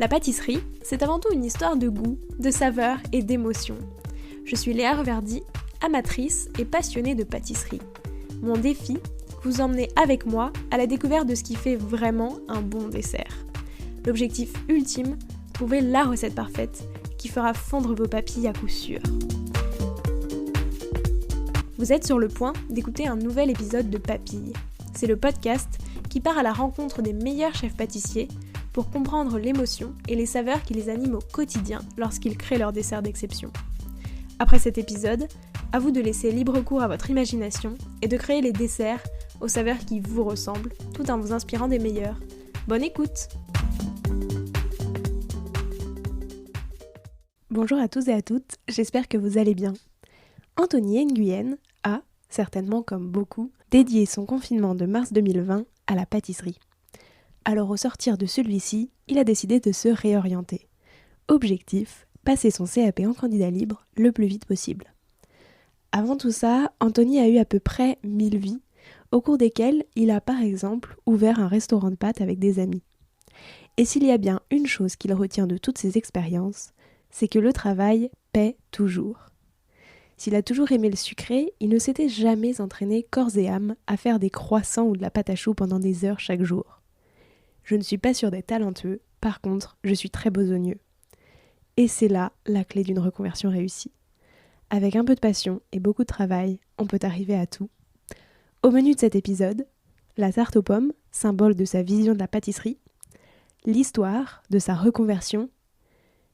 La pâtisserie, c'est avant tout une histoire de goût, de saveur et d'émotion. Je suis Léa Reverdy, amatrice et passionnée de pâtisserie. Mon défi, vous emmener avec moi à la découverte de ce qui fait vraiment un bon dessert. L'objectif ultime, trouver la recette parfaite qui fera fondre vos papilles à coup sûr. Vous êtes sur le point d'écouter un nouvel épisode de Papilles. C'est le podcast qui part à la rencontre des meilleurs chefs pâtissiers pour comprendre l'émotion et les saveurs qui les animent au quotidien lorsqu'ils créent leur dessert d'exception. Après cet épisode, à vous de laisser libre cours à votre imagination et de créer les desserts aux saveurs qui vous ressemblent, tout en vous inspirant des meilleurs. Bonne écoute! Bonjour à tous et à toutes, j'espère que vous allez bien. Anthony Nguyen a, certainement comme beaucoup, dédié son confinement de mars 2020 à la pâtisserie. Alors au sortir de celui-ci, il a décidé de se réorienter. Objectif, passer son CAP en candidat libre le plus vite possible. Avant tout ça, Anthony a eu à peu près 1000 vies, au cours desquelles il a par exemple ouvert un restaurant de pâtes avec des amis. Et s'il y a bien une chose qu'il retient de toutes ces expériences, c'est que le travail paie toujours. S'il a toujours aimé le sucré, il ne s'était jamais entraîné corps et âme à faire des croissants ou de la pâte à choux pendant des heures chaque jour. Je ne suis pas sûre d'être talentueux, par contre, je suis très besogneux. Et c'est là la clé d'une reconversion réussie. Avec un peu de passion et beaucoup de travail, on peut arriver à tout. Au menu de cet épisode, la tarte aux pommes, symbole de sa vision de la pâtisserie, l'histoire de sa reconversion,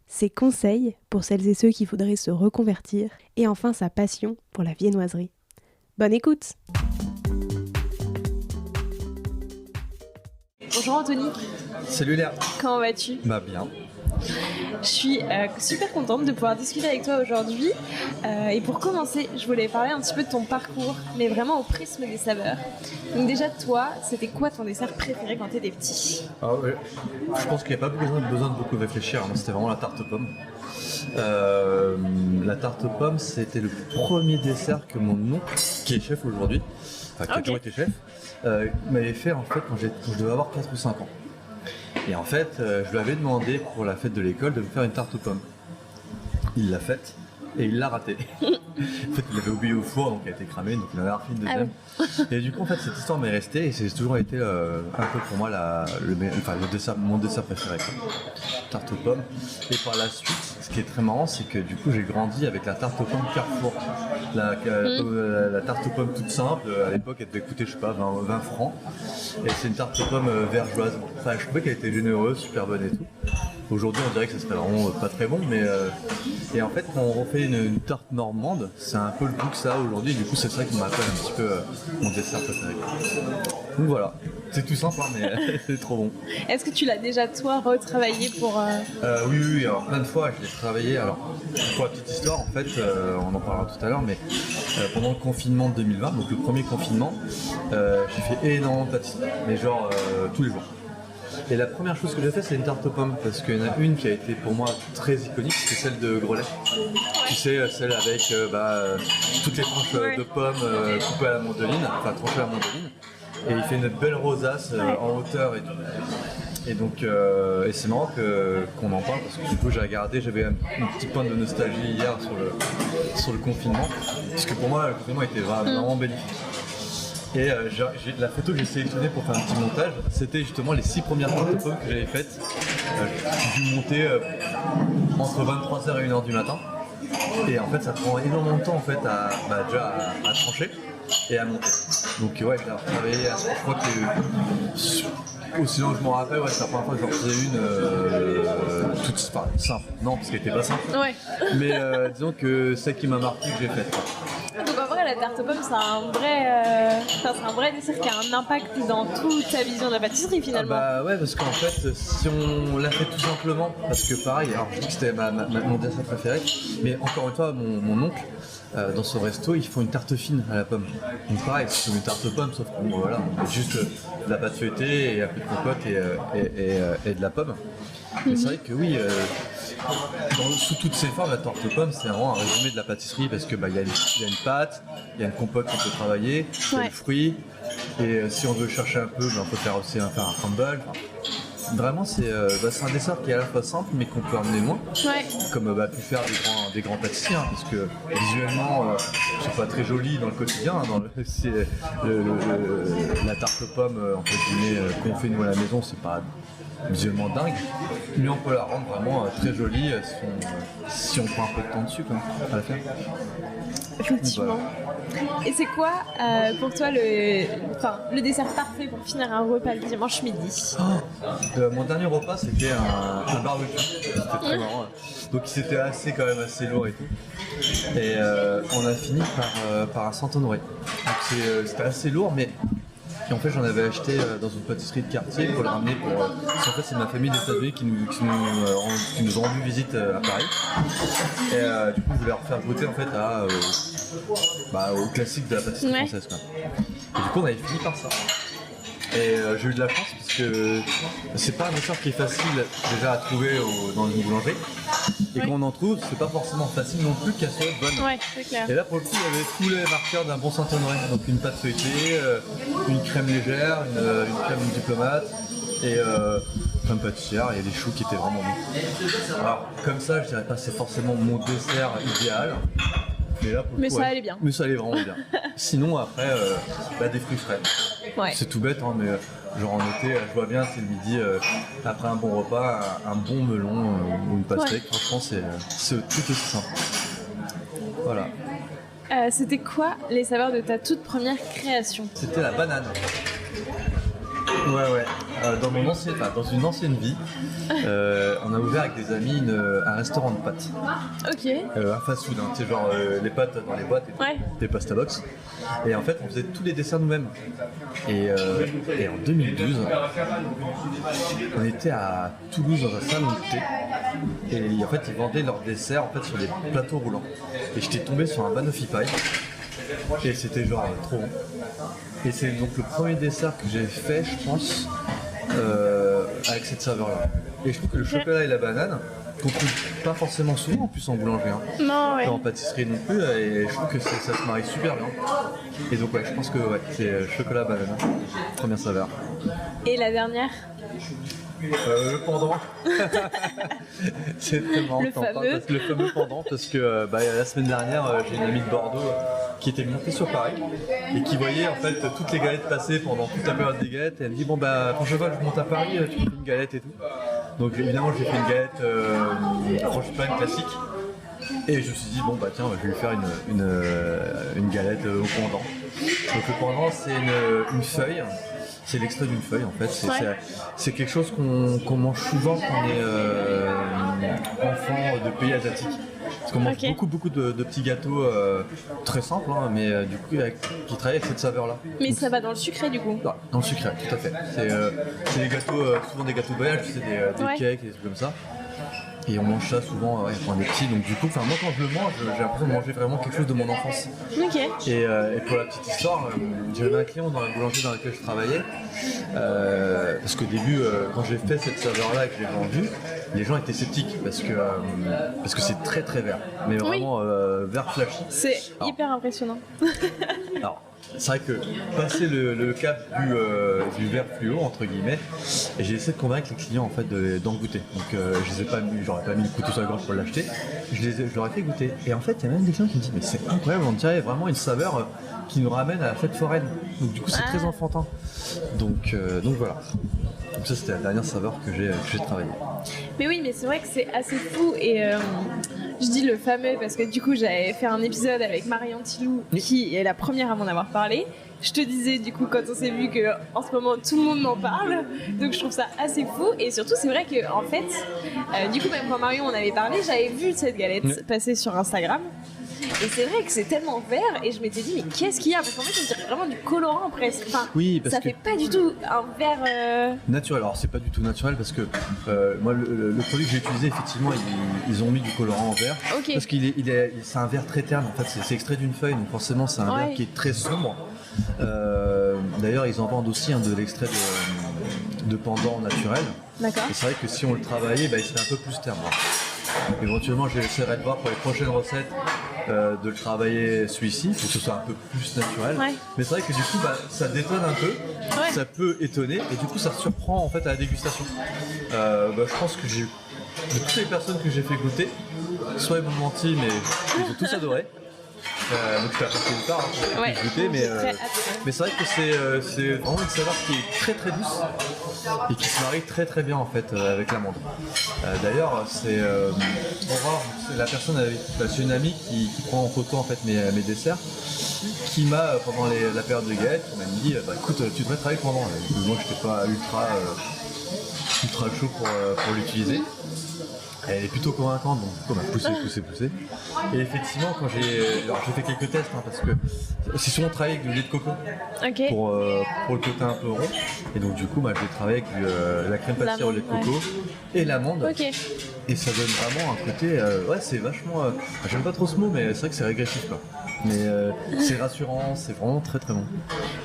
ses conseils pour celles et ceux qui voudraient se reconvertir, et enfin sa passion pour la viennoiserie. Bonne écoute! Bonjour Anthony. Salut Léa. Comment vas-tu? Bien. Je suis super contente de pouvoir discuter avec toi aujourd'hui. Et pour commencer, je voulais parler un petit peu de ton parcours, mais vraiment au prisme des saveurs. Donc déjà, toi, c'était quoi ton dessert préféré quand t'étais petit? Ouais. Je pense qu'il n'y a pas besoin de beaucoup réfléchir. Moi, c'était vraiment la tarte aux pommes. La tarte aux pommes, c'était le premier dessert que mon oncle, qui est chef aujourd'hui, qui a toujours été chef, m'avait fait en fait quand je devais avoir 4 ou 5 ans. Et en fait, je lui avais demandé pour la fête de l'école de me faire une tarte aux pommes. Il l'a faite et il l'a ratée. En fait, il l'avait oublié au four, donc elle a été cramée, donc il en a refait une deuxième. Et du coup, en fait, cette histoire m'est restée et c'est toujours été un peu pour moi mon dessert préféré, quoi. Tarte aux pommes. Et par la suite, ce qui est très marrant, c'est que du coup, j'ai grandi avec la tarte aux pommes Carrefour. La tarte aux pommes toute simple, à l'époque, elle devait coûter, 20 francs. Et c'est une tarte aux pommes vergeoise. Enfin, je trouvais qu'elle était généreuse, super bonne et tout. Aujourd'hui, on dirait que ça serait vraiment pas très bon, mais et en fait, quand on refait une tarte normande, c'est un peu le goût que ça a aujourd'hui. Du coup, c'est ça qui me rappelle un petit peu mon dessert préféré. Donc voilà, c'est tout simple, mais c'est trop bon. Est-ce que tu l'as déjà toi retravaillé pour Oui, alors plein de fois, je l'ai travaillé. Alors, pour la petite histoire, en fait, on en parlera tout à l'heure, mais pendant le confinement de 2020, donc le premier confinement, j'ai fait énormément de pâtisserie, mais genre tous les jours. Et la première chose que j'ai fait, c'est une tarte aux pommes, parce qu'il y en a une qui a été pour moi très iconique, c'est celle de Grelet. Tu sais, celle avec toutes les tranches de pommes coupées à la mandoline, enfin tranchées à la mandoline. Et il fait une belle rosace en hauteur et tout. Et donc, et c'est marrant qu'on en parle, parce que du coup j'avais une petite pointe de nostalgie hier sur le confinement, parce que pour moi le confinement était vraiment bénéfique. Et la photo que j'ai sélectionnée pour faire un petit montage, c'était justement les 6 premières tartes aux pommes que j'avais faites. J'ai dû monter entre 23h et 1h du matin. Et en fait, ça prend énormément de temps en fait, à trancher et à monter. Donc ouais, j'ai travaillé, je crois que aussi long que je m'en rappelle, c'est la première fois que j'en faisais une toute simple. Non, parce qu'elle était pas simple. Ouais. Mais disons que celle qui m'a marqué que j'ai faite. Donc en vrai, la tarte aux pommes, c'est un vrai dessert qui a un impact dans toute ta vision de la pâtisserie finalement. Ouais, parce qu'en fait, si on l'a fait tout simplement, parce que pareil, alors je dis que c'était mon dessert préféré, mais encore une fois, mon oncle, dans son resto, ils font une tarte fine à la pomme. Donc pareil, c'est comme une tarte aux pommes, sauf qu'on voilà, on met juste de la pâte feuilletée et un peu de compote et de la pomme. Mais c'est vrai que oui, sous toutes ses formes, la tarte aux pommes, c'est vraiment un résumé de la pâtisserie parce que y a une pâte, il y a une compote qu'on peut travailler, il y a le fruit, et si on veut chercher un peu, on peut faire aussi un crumble. vraiment, c'est un dessert qui est à la fois simple, mais qu'on peut emmener loin. Ouais. Comme pu faire des grands pâtissiers, hein, parce que visuellement, c'est pas très joli dans le quotidien. Hein, c'est la tarte aux pommes, entre guillemets, qu'on fait nous à la maison, c'est pas visuellement dingue, mais on peut la rendre vraiment très jolie si on prend un peu de temps dessus, quoi, à la faire. Effectivement. Et c'est quoi pour toi le dessert parfait pour finir un repas le dimanche midi? Mon dernier repas, c'était un barbecue. C'était très marrant. Donc c'était quand même assez lourd et tout. Et on a fini par un Saint-Honoré. Donc c'était assez lourd, mais et en fait j'en avais acheté dans une pâtisserie de quartier pour le ramener parce qu'en fait c'est ma famille des États-Unis qui nous ont rendu visite à Paris. Et du coup je voulais leur faire goûter en fait au classique de la pâtisserie française, quoi. Et du coup on avait fini par ça. Et j'ai eu de la chance parce que c'est pas un dessert qui est facile déjà à trouver dans une boulangerie. Et quand on en trouve, c'est pas forcément facile non plus qu'elle soit bonne. Ouais, c'est clair. Et là pour le coup, il y avait tous les marqueurs d'un bon Saint-Honoré. Donc une pâte feuilletée, une crème légère, une crème diplomate et crème pâtissière. Il y a des choux qui étaient vraiment bons. Alors comme ça, je dirais pas que c'est forcément mon dessert idéal. Mais ça allait bien. Mais ça allait vraiment bien. Sinon après, des fruits frais. Ouais. C'est tout bête, hein, mais genre en été, je vois bien, c'est le midi, après un bon repas, un bon melon ou une pastèque, franchement c'est tout aussi simple. Voilà. C'était quoi les saveurs de ta toute première création? C'était la banane. Ouais. Dans une ancienne vie, on a ouvert avec des amis un restaurant de pâtes. Ok. Un fast-food, hein, tu sais, genre les pâtes dans les boîtes et des pasta box. Et en fait, on faisait tous les desserts nous-mêmes. Et en 2012, on était à Toulouse dans un salon de thé. Et en fait, ils vendaient leurs desserts sur des plateaux roulants. Et j'étais tombé sur un banoffee pie. Et c'était genre trop bon. Et c'est donc le premier dessert que j'ai fait, je pense, avec cette saveur-là. Et je trouve que le chocolat et la banane, qu'on trouve pas forcément souvent en plus en boulangerie, hein. Non, ouais. Pas en pâtisserie non plus, et je trouve que ça se marie super bien. Et donc je pense que c'est chocolat banane, première saveur. Et la dernière? Le pendant. C'est très marrant. Le fameux pendant, parce que la semaine dernière, j'ai une amie de Bordeaux qui était montée sur Paris et qui voyait en fait toutes les galettes passer pendant toute la période des galettes. Et elle me dit quand je monte à Paris, tu me fais une galette et tout. Donc évidemment j'ai fait une galette frangipane classique. Et je me suis dit je vais lui faire une galette au pendant. Donc le pendant c'est une feuille. C'est l'extrait d'une feuille en fait. C'est quelque chose qu'on mange souvent quand on est enfant de pays asiatiques. Parce qu'on mange beaucoup de petits gâteaux très simples, hein, mais du coup qui travaillent avec cette saveur-là. Mais donc, ça va dans le sucré du coup? Dans le sucré, tout à fait. C'est des gâteaux, souvent des gâteaux de voyage, c'est des cakes, des trucs comme ça. Et on mange ça souvent quand on est petit, donc du coup, moi quand je le mange, j'ai l'impression de manger vraiment quelque chose de mon enfance. Ok. Et pour la petite histoire, j'avais un client dans la boulangerie dans laquelle je travaillais, parce qu'au début, quand j'ai fait cette saveur-là et que je l'ai vendue, les gens étaient sceptiques parce que c'est très très vert, mais vraiment vert flashy. C'est hyper impressionnant. Alors, c'est vrai que passer le cap du vert fluo entre guillemets, et j'ai essayé de convaincre les clients en fait d'en goûter. Donc j'aurais pas mis le couteau sur la gorge pour l'acheter. Je leur ai fait goûter. Et en fait il y a même des clients qui me disent mais c'est incroyable, on dirait vraiment une saveur qui nous ramène à la fête foraine. Donc du coup c'est très enfantin. Donc voilà. Donc ça c'était la dernière saveur que j'ai travaillée. Mais oui, mais c'est vrai que c'est assez fou et je dis le fameux parce que du coup j'avais fait un épisode avec Marion Tilou qui est la première à m'en avoir parlé. Je te disais du coup quand on s'est vu que en ce moment tout le monde m'en parle, donc je trouve ça assez fou et surtout c'est vrai que en fait du coup même quand Marion en avait parlé, j'avais vu cette galette passer sur Instagram. Et c'est vrai que c'est tellement vert et je m'étais dit mais qu'est-ce qu'il y a, parce qu'en fait on dirait vraiment du colorant presque. Enfin, oui, parce ça fait pas du tout un vert naturel. Alors c'est pas du tout naturel parce que moi le produit que j'ai utilisé effectivement ils ont mis du colorant en vert parce c'est un vert très terne en fait, c'est extrait d'une feuille donc forcément c'est un vert qui est très sombre. D'ailleurs ils en vendent aussi de l'extrait de pendant naturel. D'accord. Et c'est vrai que si on le travaillait il serait un peu plus terne. Éventuellement j'essaierai de voir pour les prochaines recettes de le travailler celui-ci, pour que ce soit un peu plus naturel. Ouais. Mais c'est vrai que du coup, ça détonne un peu, ça peut étonner, et du coup, ça surprend en fait à la dégustation. Je pense que de toutes les personnes que j'ai fait goûter, soit ils m'ont menti, mais ils ont tous adoré. Donc je t'ai apporté une part pour que je goûter, mais c'est vrai que c'est vraiment une saveur qui est très très douce et qui se marie très très bien en fait avec l'amande. D'ailleurs, c'est Aurore, c'est la personne c'est une amie qui prend en photo en fait mes desserts, qui m'a pendant la période de galette, qui m'a dit écoute, tu devrais travailler pendant. Moi je n'étais pas ultra chaud pour l'utiliser. Elle est plutôt convaincante, donc on a poussé. Et effectivement, quand j'ai fait quelques tests, parce que c'est souvent travaillé avec du lait de coco pour le côté un peu rond. Et donc du coup, j'ai travaillé avec la crème pâtissière au lait de coco et l'amande. Et ça donne vraiment un côté, c'est vachement, j'aime pas trop ce mot, mais c'est vrai que c'est régressif quoi. Mais c'est rassurant, c'est vraiment très très bon.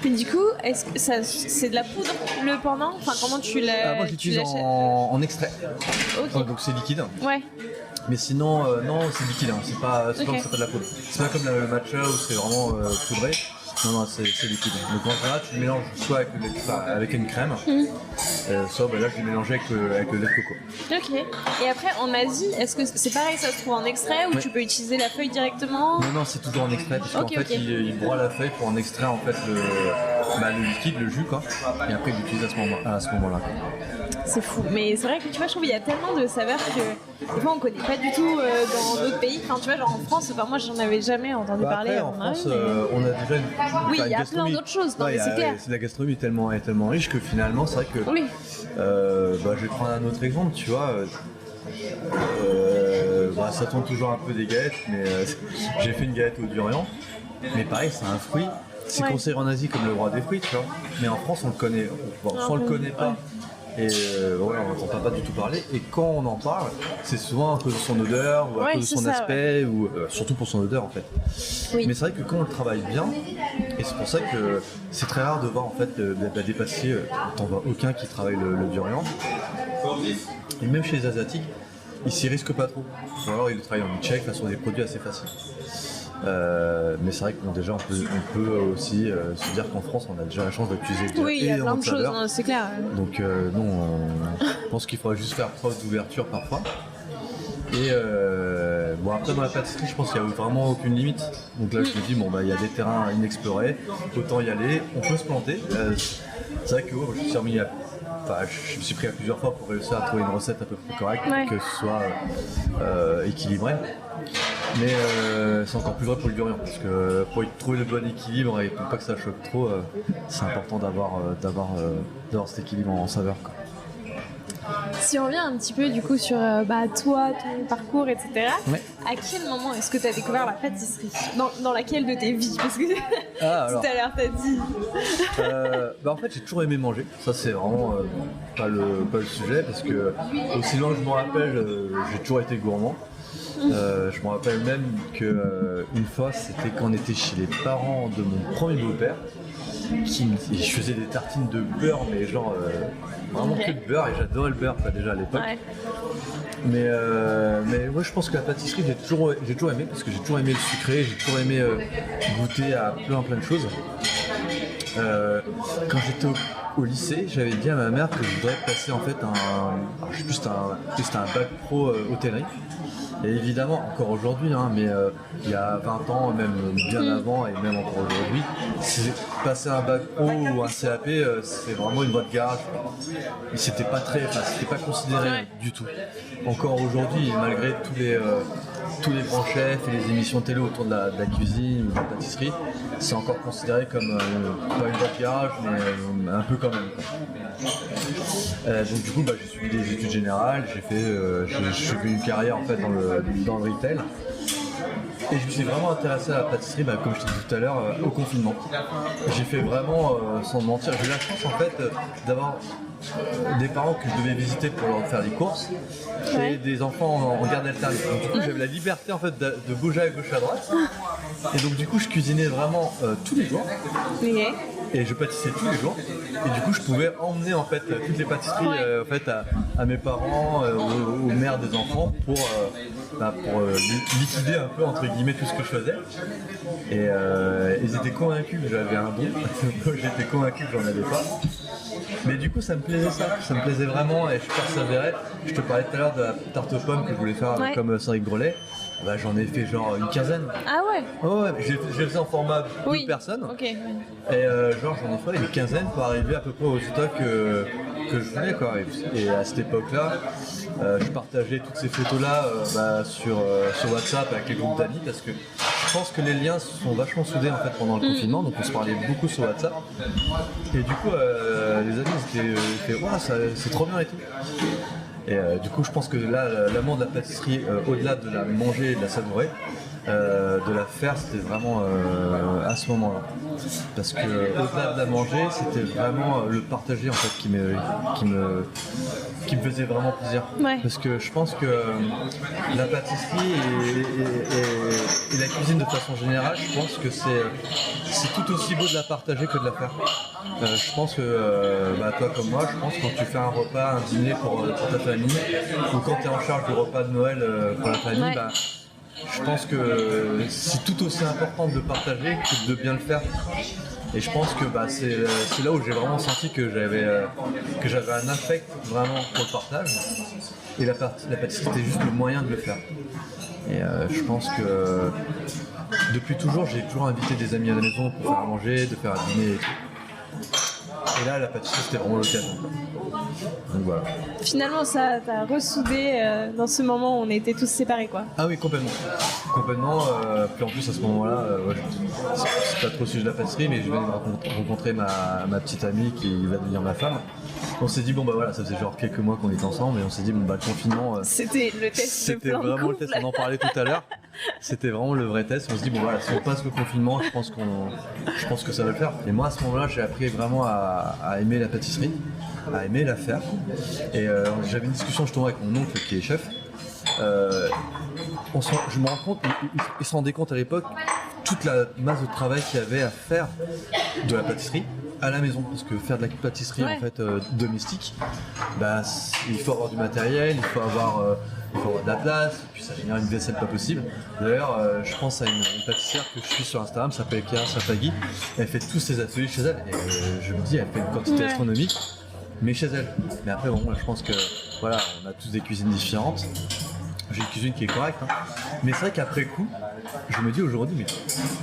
Puis du coup, est-ce que c'est de la poudre le pendant? Enfin, comment tu l'as? Moi je l'utilise en extrait. Donc c'est liquide. Ouais. Mais sinon, non, c'est liquide, c'est pas que ça fait de la poudre. C'est pas comme le matcha où c'est vraiment poudré. Non, c'est liquide. Donc en général, tu le mélanges soit avec une crème, soit là je l'ai mélangé avec le lait de coco. Ok. Et après, en Asie, est-ce que c'est pareil, ça se trouve en extrait ou tu peux utiliser la feuille directement? Non, c'est toujours en extrait parce qu'en fait, il broie la feuille pour en extraire en fait le liquide, le jus quoi. Et après, il l'utilise à ce moment-là. C'est fou, mais c'est vrai que tu vois, je trouve qu'il y a tellement de saveurs que des fois on connaît pas du tout dans d'autres pays. Enfin, tu vois, genre en France, moi j'en avais jamais entendu parler. En France, on a déjà oui, il y a plein d'autres choses, c'est clair. La gastronomie est tellement riche que finalement, c'est vrai que. Oui. Je vais prendre un autre exemple, tu vois. Ça tourne toujours un peu des galettes, mais j'ai fait une galette au durian. Mais pareil, c'est un fruit. C'est considéré en Asie comme le roi des fruits, tu vois. Mais en France, on le connaît. Soit on le connaît pas. Et on n'entend pas du tout parler. Et quand on en parle, c'est souvent à cause de son odeur ou à cause de son aspect, ou surtout pour son odeur en fait. Oui. Mais c'est vrai que quand on le travaille bien, et c'est pour ça que c'est très rare de voir en fait des pâtissiers, t'en vois aucun qui travaille le durian. Et même chez les Asiatiques, ils s'y risquent pas trop. Ou alors ils le travaillent en check sur des produits assez faciles. Mais c'est vrai que déjà on peut aussi se dire qu'en France on a déjà la chance d'utiliser il y a plein de choses, c'est clair. Donc non, je pense qu'il faudra juste faire preuve d'ouverture parfois. Et après dans la pâtisserie je pense qu'il n'y a vraiment aucune limite. Donc là je me dis il y a des terrains inexplorés, autant y aller, on peut se planter. C'est vrai que je me suis remis je me suis pris à plusieurs fois pour réussir à trouver une recette à peu près correcte, que ce soit équilibré. Mais c'est encore plus vrai pour le durian, parce que pour y trouver le bon équilibre et pour pas que ça choque trop, c'est important d'avoir cet équilibre en saveur, quoi. Si on revient un petit peu du coup sur toi, ton parcours, etc. À quel moment est-ce que tu as découvert la pâtisserie? Dans laquelle de tes vies? Parce que tout à l'heure t'as dit. En fait j'ai toujours aimé manger, ça c'est vraiment pas le sujet, parce que aussi loin que je me rappelle, j'ai toujours été gourmand. Je me rappelle même qu'une fois c'était quand on était chez les parents de mon premier beau-père, je faisais des tartines de beurre, mais genre vraiment que de beurre, et j'adorais le beurre déjà à l'époque. Mais je pense que la pâtisserie j'ai toujours aimé, parce que j'ai toujours aimé le sucré, j'ai toujours aimé goûter à plein de choses. Quand j'étais au lycée, j'avais dit à ma mère que je voudrais passer en fait je sais plus, c'était un bac pro hôtellerie. Et évidemment, encore aujourd'hui, mais il y a 20 ans, même bien avant et même encore aujourd'hui, passer un bac pro ou un CAP, c'est vraiment une voie de garage. Et c'était pas considéré du tout. Encore aujourd'hui, malgré tous les grands chefs et les émissions télé autour de la cuisine ou de la pâtisserie, c'est encore considéré comme pas une voie de garage, mais un peu quand même. Donc du coup, j'ai suivi des études générales, j'ai fait une carrière en fait dans le retail. Et je me suis vraiment intéressé à la pâtisserie, comme je t'ai dit tout à l'heure, au confinement. J'ai fait vraiment, sans mentir, j'ai eu la chance en fait d'avoir des parents que je devais visiter pour leur faire des courses et des enfants en garde alternée. Donc du coup j'avais la liberté en fait de bouger à gauche à droite. Et donc du coup je cuisinais vraiment tous les jours. Et je pâtissais tous les jours. Et du coup je pouvais emmener en fait toutes les pâtisseries en fait, à mes parents, aux mères des enfants pour liquider un peu entre guillemets tout ce que je faisais. Et ils étaient convaincus que j'avais un don. J'étais convaincu que j'en avais pas. Mais du coup ça me plaisait ça me plaisait vraiment et je persévérais. Je te parlais tout à l'heure de la tarte aux pommes que je voulais faire comme Cédric Grolet. Bah, j'en ai fait genre une quinzaine. Ah ouais? Ouais, j'ai fait en format de 2 personnes. Okay. Et genre j'en ai fait une quinzaine pour arriver à peu près au stock que je voulais quoi. Et à cette époque-là, je partageais toutes ces photos-là sur WhatsApp avec les groupes d'amis parce que je pense que les liens se sont vachement soudés en fait pendant le confinement, donc on se parlait beaucoup sur WhatsApp. Et du coup, les amis étaient ouais, c'est trop bien et tout. Et du coup, je pense que là, l'amour de la pâtisserie, au-delà de la manger et de la savourer, de la faire, c'était vraiment à ce moment-là. Parce que au-delà de la manger, c'était vraiment le partager en fait qui me faisait vraiment plaisir. Ouais. Parce que je pense que la pâtisserie et la cuisine de façon générale, je pense que c'est tout aussi beau de la partager que de la faire. Je pense que toi comme moi, je pense que quand tu fais un repas, un dîner pour ta famille, ou quand tu es en charge du repas de Noël pour la famille, je pense que c'est tout aussi important de le partager que de bien le faire. Et je pense que c'est là où j'ai vraiment senti que j'avais un affect vraiment pour le partage. Et la pâtisserie était juste le moyen de le faire. Et je pense que depuis toujours, j'ai toujours invité des amis à la maison pour faire à manger, de faire à dîner et tout. Et là, la pâtisserie, c'était vraiment l'occasion. Donc voilà. Finalement, ça t'a ressoudé dans ce moment où on était tous séparés, quoi. Ah oui, complètement. Puis en plus, à ce moment-là, c'est pas trop le sujet de la pâtisserie, mais je venais de rencontrer ma petite amie qui va devenir ma femme. On s'est dit, ça faisait genre quelques mois qu'on était ensemble, et on s'est dit, le confinement. C'était le test. C'était vraiment le test, on en parlait tout à l'heure. C'était vraiment le vrai test. On se dit, si on passe le confinement, je pense que ça va le faire. Et moi, à ce moment-là, j'ai appris vraiment à aimer la pâtisserie, à aimer la faire. Et j'avais une discussion justement avec mon oncle qui est chef. Je me rends compte, il se rendait compte à l'époque, toute la masse de travail qu'il y avait à faire de la pâtisserie à la maison, parce que faire de la pâtisserie en fait domestique, il faut avoir du matériel, il faut avoir de la place, et puis ça génère une vaisselle pas possible. D'ailleurs, je pense à une pâtissière que je suis sur Instagram, s'appelle Chiara Safaghi. Elle fait tous ses ateliers chez elle, et je me dis, elle fait une quantité astronomique, mais chez elle. Mais après, je pense que voilà, on a tous des cuisines différentes. J'ai une cuisine qui est correcte, hein. Mais c'est vrai qu'après coup, je me dis aujourd'hui, mais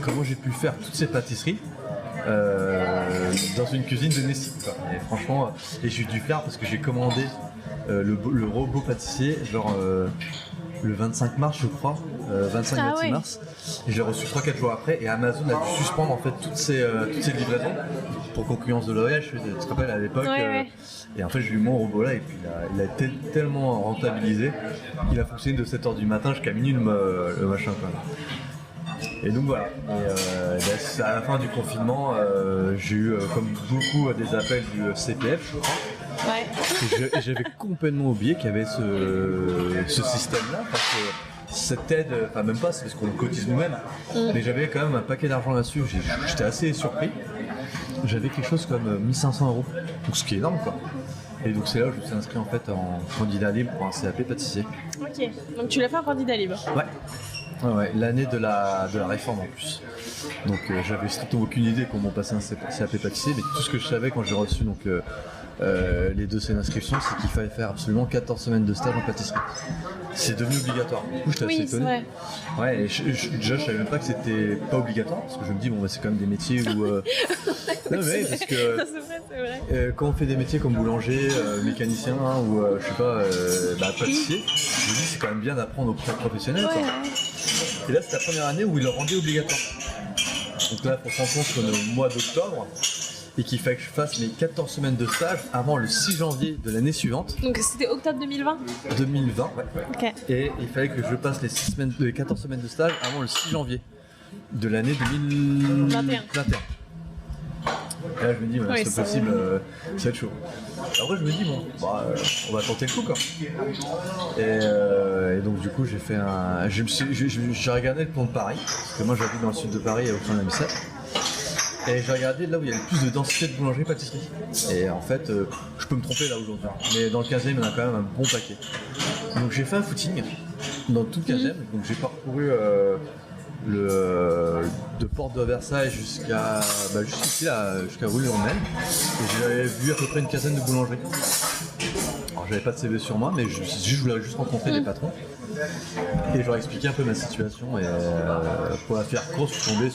comment j'ai pu faire toutes ces pâtisseries dans une cuisine de Nessie, quoi. Et franchement, j'ai dû faire parce que j'ai commandé le robot pâtissier genre le 25 mars je crois, 25 mars, et je l'ai reçu 3-4 jours après, et Amazon a dû suspendre en fait toutes ces livraisons pour concurrence de L'Oréal, tu te rappelles à l'époque. Et en fait j'ai eu mon robot là, et puis il a été tellement rentabilisé, il a fonctionné de 7h du matin jusqu'à minuit le machin quoi. Et donc voilà, et à la fin du confinement, j'ai eu comme beaucoup des appels du CPF, je crois. Et j'avais complètement oublié qu'il y avait ce système-là, parce que cette aide, enfin même pas, c'est parce qu'on cotise nous-mêmes, mais j'avais quand même un paquet d'argent là-dessus, j'étais assez surpris. J'avais quelque chose comme 1500 €, donc ce qui est énorme quoi. Et donc c'est là où je me suis inscrit en fait en candidat libre pour un CAP pâtissier. Ok, donc tu l'as fait en candidat libre. Ouais, l'année de la réforme en plus. Donc j'avais strictement aucune idée comment passer un CAP pâtissier, mais tout ce que je savais quand j'ai reçu les dossiers d'inscription, c'est qu'il fallait faire absolument 14 semaines de stage en pâtisserie. C'est devenu obligatoire. Du coup, j'étais assez étonné. Ouais, et déjà, je savais même pas que c'était pas obligatoire, parce que je me dis, c'est quand même des métiers où. Non, mais parce que. C'est vrai. Quand on fait des métiers comme boulanger, mécanicien, ou je sais pas, pâtissier, je me dis, c'est quand même bien d'apprendre auprès de professionnels. Quoi. Et là, c'est la première année où ils le rendaient obligatoire. Donc là, il faut se rendre compte qu'on est au mois d'octobre, et qu'il fallait que je fasse mes 14 semaines de stage avant le 6 janvier de l'année suivante. Donc c'était octobre 2020 2020, ouais. Ok. Et il fallait que je passe les 14 semaines de stage avant le 6 janvier de l'année 2021. Et là je me dis, Oui, c'est ça possible, ça va être chaud. Après je me dis, bon, on va tenter le coup quoi. Et donc du coup j'ai regardé le plan de Paris, parce que moi j'habite dans le sud de Paris, au fin de la Bicêtre. Et j'ai regardé là où il y a le plus de densité de boulangerie-pâtisserie. Et en fait, je peux me tromper là aujourd'hui, mais dans le 15e, il y en a quand même un bon paquet. Donc j'ai fait un footing dans tout le 15e, donc j'ai parcouru de Porte de Versailles jusqu'ici, jusqu'à rue Lormel. Et j'avais vu à peu près une quinzaine de boulangeries. Alors j'avais pas de CV sur moi, mais je voulais juste rencontrer les patrons. Et je leur expliquais un peu ma situation et pour la faire courte, je suis tombé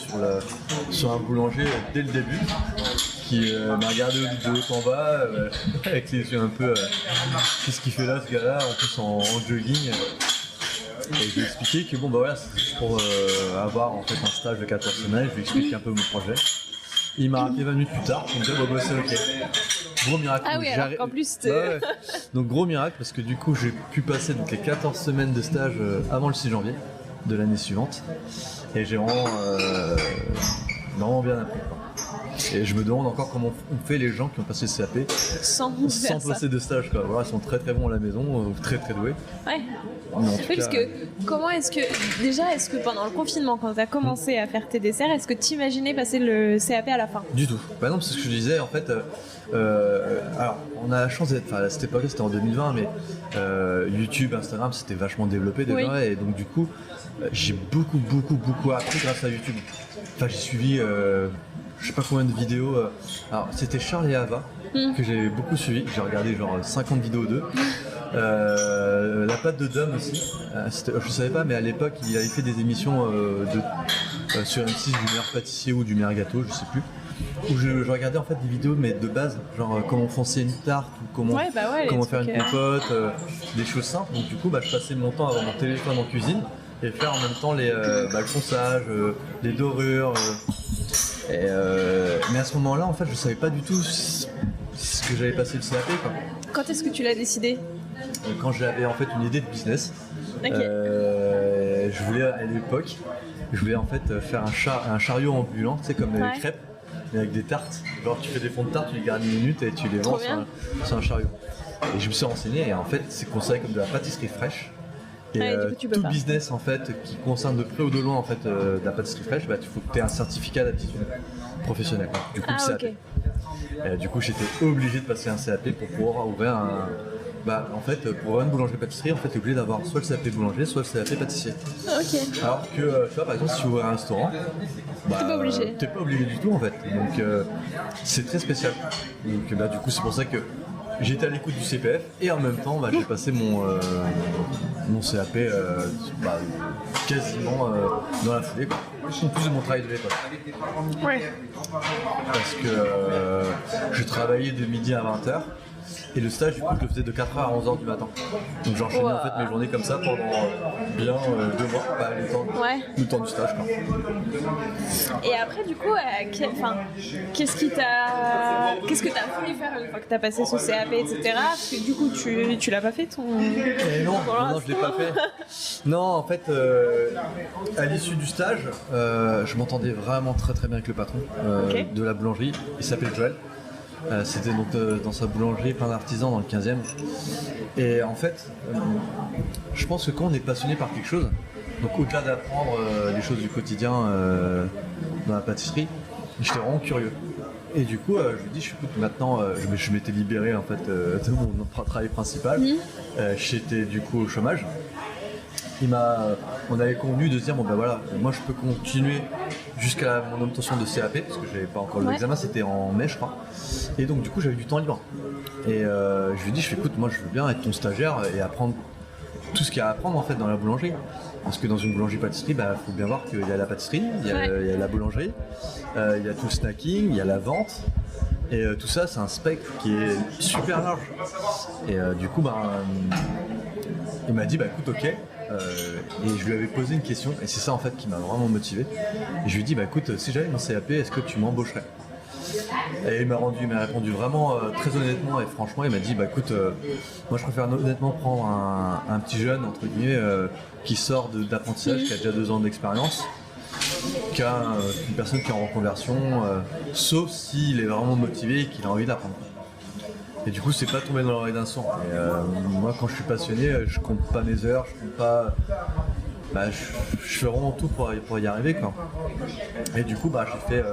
sur un boulanger dès le début qui m'a regardé de haut en bas avec les yeux un peu qu'est-ce qu'il fait là ce gars-là, en plus en jogging. Et je lui ai expliqué que bon bah voilà, c'est juste pour avoir en fait un stage de 14 semaines, je lui ai expliqué un peu mon projet. Il m'a rappelé 20 minutes plus tard, il me dit bah c'est ok. Gros miracle. Ah oui, alors qu'en plus c'était... Ouais. Donc gros miracle parce que du coup j'ai pu passer donc, les 14 semaines de stage avant le 6 janvier de l'année suivante. Et j'ai vraiment bien appris quoi. Et je me demande encore comment on fait les gens qui ont passé le CAP sans passer de stage quoi. Voilà, ils sont très très bons à la maison, très très doués. Ouais. Oui, parce que comment est-ce que pendant le confinement, quand tu as commencé à faire tes desserts, est-ce que tu imaginais passer le CAP à la fin? Du tout. Bah non, c'est ce que je disais en fait. Alors, on a la chance d'être. Enfin, à cette époque, c'était en 2020, mais YouTube, Instagram, c'était vachement développé déjà, oui. Et donc du coup, j'ai beaucoup appris grâce à YouTube. Enfin, j'ai suivi. Je sais pas combien de vidéos. Alors, c'était Charles et Ava que j'ai beaucoup suivi. J'ai regardé genre 50 vidéos d'eux. La pâte de Dom aussi. Je savais pas, mais à l'époque, il avait fait des émissions sur M6 du meilleur pâtissier ou du meilleur gâteau, je sais plus. Où je regardais en fait des vidéos, mais de base, genre comment foncer une tarte ou comment faire une compote, des choses simples. Donc du coup, je passais mon temps avant mon téléphone en cuisine et faire en même temps le fonçage, les dorures. Mais à ce moment-là, en fait, je savais pas du tout ce que j'allais passer le CAP quoi. Quand est-ce que tu l'as décidé? Quand j'avais en fait une idée de business. Okay. Je voulais à l'époque, en fait faire un chariot ambulant, tu sais comme les crêpes, mais avec des tartes. Genre tu fais des fonds de tarte, tu les gardes 10 minutes et tu les vends sur un chariot. Et je me suis renseigné et en fait c'est considéré comme de la pâtisserie fraîche. Et tout business en fait qui concerne de près ou de loin en fait de la pâtisserie fraîche, il faut que tu aies un certificat d'aptitude professionnelle. Du coup, CAP. Okay. Du coup, j'étais obligé de passer un CAP pour pouvoir ouvrir un. En fait, pour ouvrir une boulangerie-pâtisserie, en fait, t'es obligé d'avoir soit le CAP boulanger, soit le CAP pâtissier. Ok. Alors que, tu vois, par exemple, si tu ouvres un restaurant, t'es pas obligé. T'es pas obligé du tout en fait. Donc, c'est très spécial. Donc, du coup, c'est pour ça que j'étais à l'écoute du CPF et en même temps, j'ai passé mon CAP quasiment dans la foulée. En plus de mon travail de l'époque. Ouais. Parce que je travaillais de midi à 20h et le stage du coup je le faisais de 4h à 11h du matin. Donc j'enchaînais en fait mes journées comme ça pendant bien 2 mois, le temps du stage quoi. Et après du coup, qu'est-ce que t'as voulu faire une fois que t'as passé ce CAP, etc. Parce que du coup tu l'as pas fait ton... Non, je l'ai pas fait. Non, en fait, à l'issue du stage, je m'entendais vraiment très très bien avec le patron de la boulangerie. Il s'appelait Joël. C'était donc dans sa boulangerie, plein d'artisans dans le 15e. Et en fait, je pense que quand on est passionné par quelque chose, donc au-delà d'apprendre les choses du quotidien dans la pâtisserie, j'étais vraiment curieux. Et du coup, je me dis, maintenant, je m'étais libéré en fait de mon travail principal. J'étais du coup au chômage. On avait convenu de se dire moi je peux continuer jusqu'à mon obtention de CAP parce que j'avais pas encore l'examen, c'était en mai je crois. Et donc du coup j'avais du temps libre. Et je lui ai dit, écoute, moi je veux bien être ton stagiaire et apprendre tout ce qu'il y a à apprendre en fait dans la boulangerie. Parce que dans une boulangerie-pâtisserie, faut bien voir qu'il y a la pâtisserie, il y a la boulangerie, il y a tout le snacking, il y a la vente. Et tout ça, c'est un spectre qui est super large. Et du coup, il m'a dit, écoute, ok. Et je lui avais posé une question, et c'est ça en fait qui m'a vraiment motivé. Et je lui ai dit, écoute, si j'avais mon CAP, est-ce que tu m'embaucherais? Et il m'a répondu vraiment très honnêtement et franchement. Il m'a dit, écoute, moi je préfère honnêtement prendre un petit jeune, entre guillemets, qui sort d'apprentissage, qui a déjà 2 ans d'expérience, qu'une personne qui est en reconversion, sauf s'il est vraiment motivé et qu'il a envie d'apprendre. Et du coup, c'est pas tombé dans l'oreille d'un sourd. Moi, quand je suis passionné, je compte pas mes heures, je compte pas. Je fais vraiment tout pour y arriver, quoi. Et du coup, j'ai fait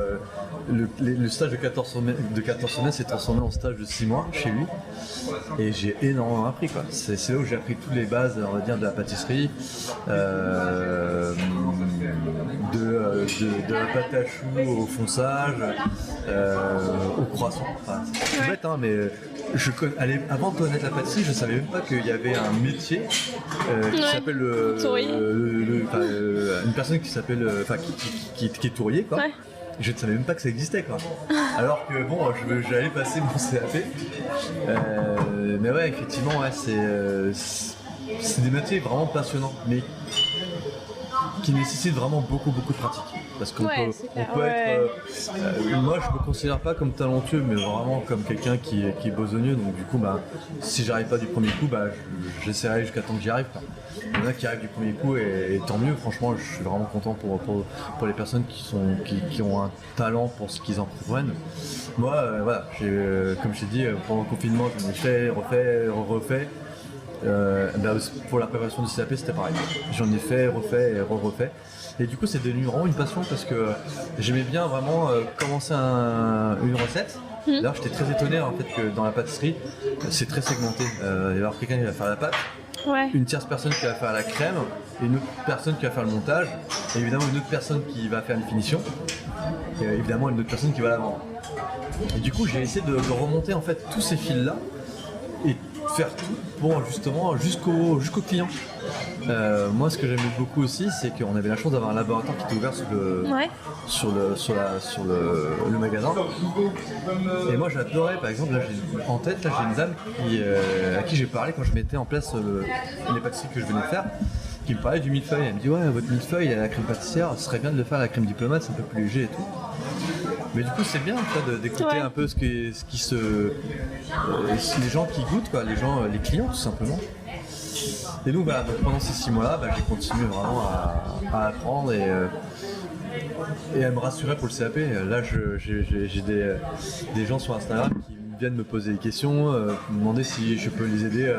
le stage de 14 semaines s'est transformé en stage de 6 mois chez lui. Et j'ai énormément appris, quoi. C'est là où j'ai appris toutes les bases, on va dire, de la pâtisserie, de la pâte à choux au fonçage, au croissant. Enfin, c'est tout bête, hein, mais avant de connaître la pâtisserie, je savais même pas qu'il y avait un métier qui s'appelle une personne qui s'appelle, qui est tourrier, quoi. Ouais. Je ne savais même pas que ça existait, quoi. Alors que bon, j'allais passer mon CAP. Mais ouais, effectivement, ouais, c'est des métiers vraiment passionnants, mais qui nécessitent vraiment beaucoup de pratique. Parce qu'on peut être. Moi, je me considère pas comme talentueux, mais vraiment comme quelqu'un qui est besogneux. Donc, du coup, si j'arrive pas du premier coup, j'essaierai jusqu'à temps que j'y arrive, quoi. Il y en a qui arrivent du premier coup et tant mieux. Franchement, je suis vraiment content pour les personnes qui ont un talent pour ce qu'ils entreprennent. Moi, voilà, comme je t'ai dit, pendant le confinement, j'en ai fait, refait. Pour la préparation du CAP, c'était pareil. J'en ai fait, refait et refait. Et du coup, c'est devenu vraiment une passion parce que j'aimais bien vraiment commencer une recette. D'ailleurs, j'étais très étonné en fait que dans la pâtisserie, c'est très segmenté. Il va y avoir quelqu'un qui va faire la pâte, une tierce personne qui va faire la crème, et une autre personne qui va faire le montage, et évidemment une autre personne qui va faire les finitions, et évidemment une autre personne qui va la vendre. Et du coup, j'ai essayé de remonter en fait tous ces fils-là et faire tout pour justement jusqu'au client. Moi, ce que j'aimais beaucoup aussi, c'est qu'on avait la chance d'avoir un laboratoire qui était ouvert sur le magasin. Et moi, j'adorais, par exemple, là, j'ai une dame à qui j'ai parlé quand je mettais en place les pâtisseries que je venais de faire, qui me parlait du millefeuille. Elle me dit ouais, votre millefeuille, il y a la crème pâtissière, ce serait bien de le faire à la crème diplomate, c'est un peu plus léger et tout. Mais du coup, c'est bien d'écouter un peu les gens qui goûtent, quoi, les clients tout simplement. Et donc, donc pendant ces 6 mois-là, j'ai continué vraiment à apprendre et à me rassurer pour le CAP. Là, j'ai des gens sur Instagram qui viennent me poser des questions, me demander si je peux les aider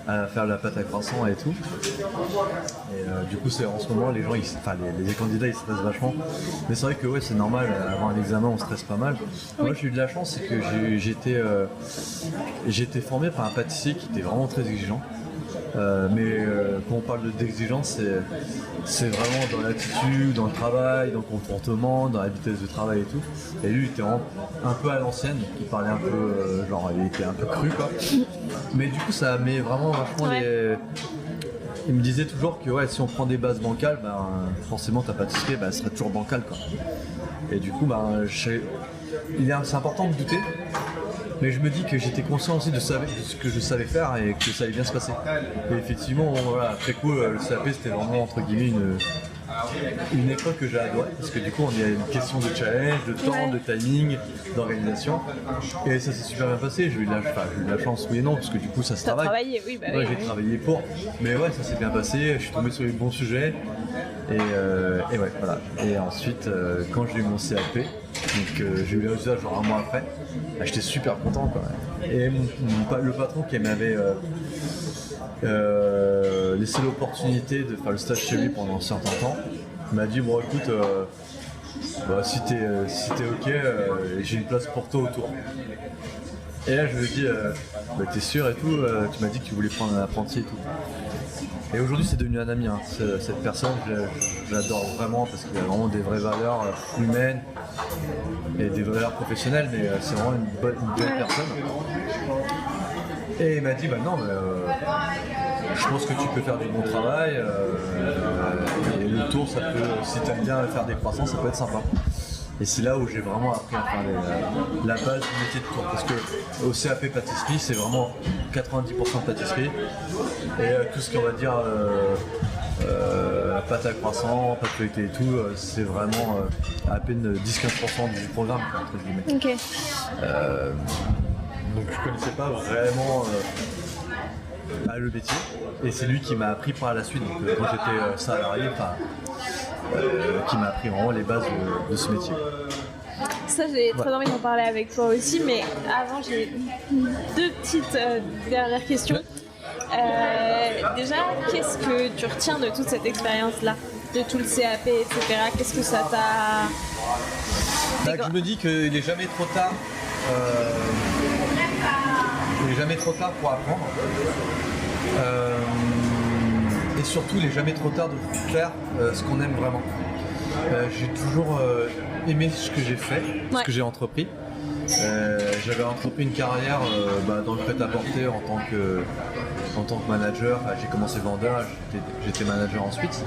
à faire la pâte à croissant et tout. Et du coup, en ce moment, les candidats, ils stressent vachement. Mais c'est vrai que c'est normal, avant un examen, on stresse pas mal. Moi, j'ai eu de la chance, c'est que j'ai été formé par un pâtissier qui était vraiment très exigeant. Mais quand on parle d'exigence, c'est vraiment dans l'attitude, dans le travail, dans le comportement, dans la vitesse de travail et tout. Et lui, il était un peu à l'ancienne, il parlait un peu, il était un peu cru, quoi. Mais du coup, ça met vraiment vachement Il me disait toujours que si on prend des bases bancales, forcément ta pâtisserie, elle sera toujours bancale, quoi. Et du coup, c'est important de douter. Mais je me dis que j'étais conscient aussi de ce que je savais faire et que ça allait bien se passer. Et effectivement, après coup, le CAP, c'était vraiment entre guillemets une école que j'ai adorée, parce que du coup, on a une question de challenge, de temps, de timing, d'organisation. Et ça s'est super bien passé. J'ai eu de la chance, oui et non, parce que du coup, ça se travaille. Travaillé, oui, j'ai travaillé pour. Mais ça s'est bien passé. Je suis tombé sur les bons sujets. Et voilà. Et ensuite, quand j'ai eu mon CAP, donc j'ai eu le résultat genre 1 mois après, j'étais super content, quoi. Et le patron qui m'avait laissé l'opportunité de faire le stage chez lui pendant un certain temps, il m'a dit bon écoute, si t'es ok, j'ai une place pour toi autour. Et là je lui ai dit t'es sûr et tout, tu m'as dit que tu voulais prendre un apprenti et tout. Et aujourd'hui c'est devenu un ami, hein. Cette personne, je l'adore vraiment parce qu'il a vraiment des vraies valeurs humaines et des valeurs professionnelles, mais c'est vraiment une belle personne. Et il m'a dit non, je pense que tu peux faire du bon travail et le tour, ça peut, si tu aimes bien faire des croissants, ça peut être sympa. Et c'est là où j'ai vraiment appris à faire la base du métier de tour, parce que au CAP pâtisserie, c'est vraiment 90% de pâtisserie et tout ce qu'on va dire pâte à croissant, pâte feuilletée et tout, c'est vraiment à peine 10-15% du programme, entre guillemets. Okay. Donc je connaissais pas vraiment le métier. Et c'est lui qui m'a appris par la suite. Donc, quand j'étais salarié, qui m'a appris vraiment les bases de ce métier. Ça, j'ai très envie d'en parler avec toi aussi, mais avant, j'ai 2 petites dernières questions. Déjà, qu'est-ce que tu retiens de toute cette expérience-là, de tout le CAP, etc. Qu'est-ce que ça t'a... Je me dis qu'il n'est jamais trop tard. Il n'est jamais trop tard pour apprendre. Et surtout, il n'est jamais trop tard de faire ce qu'on aime vraiment. J'ai toujours aimé ce que j'ai fait, ce que j'ai entrepris. J'avais entrepris une carrière dans le prêt-à-porter en tant que manager. J'ai commencé vendeur, j'étais manager ensuite.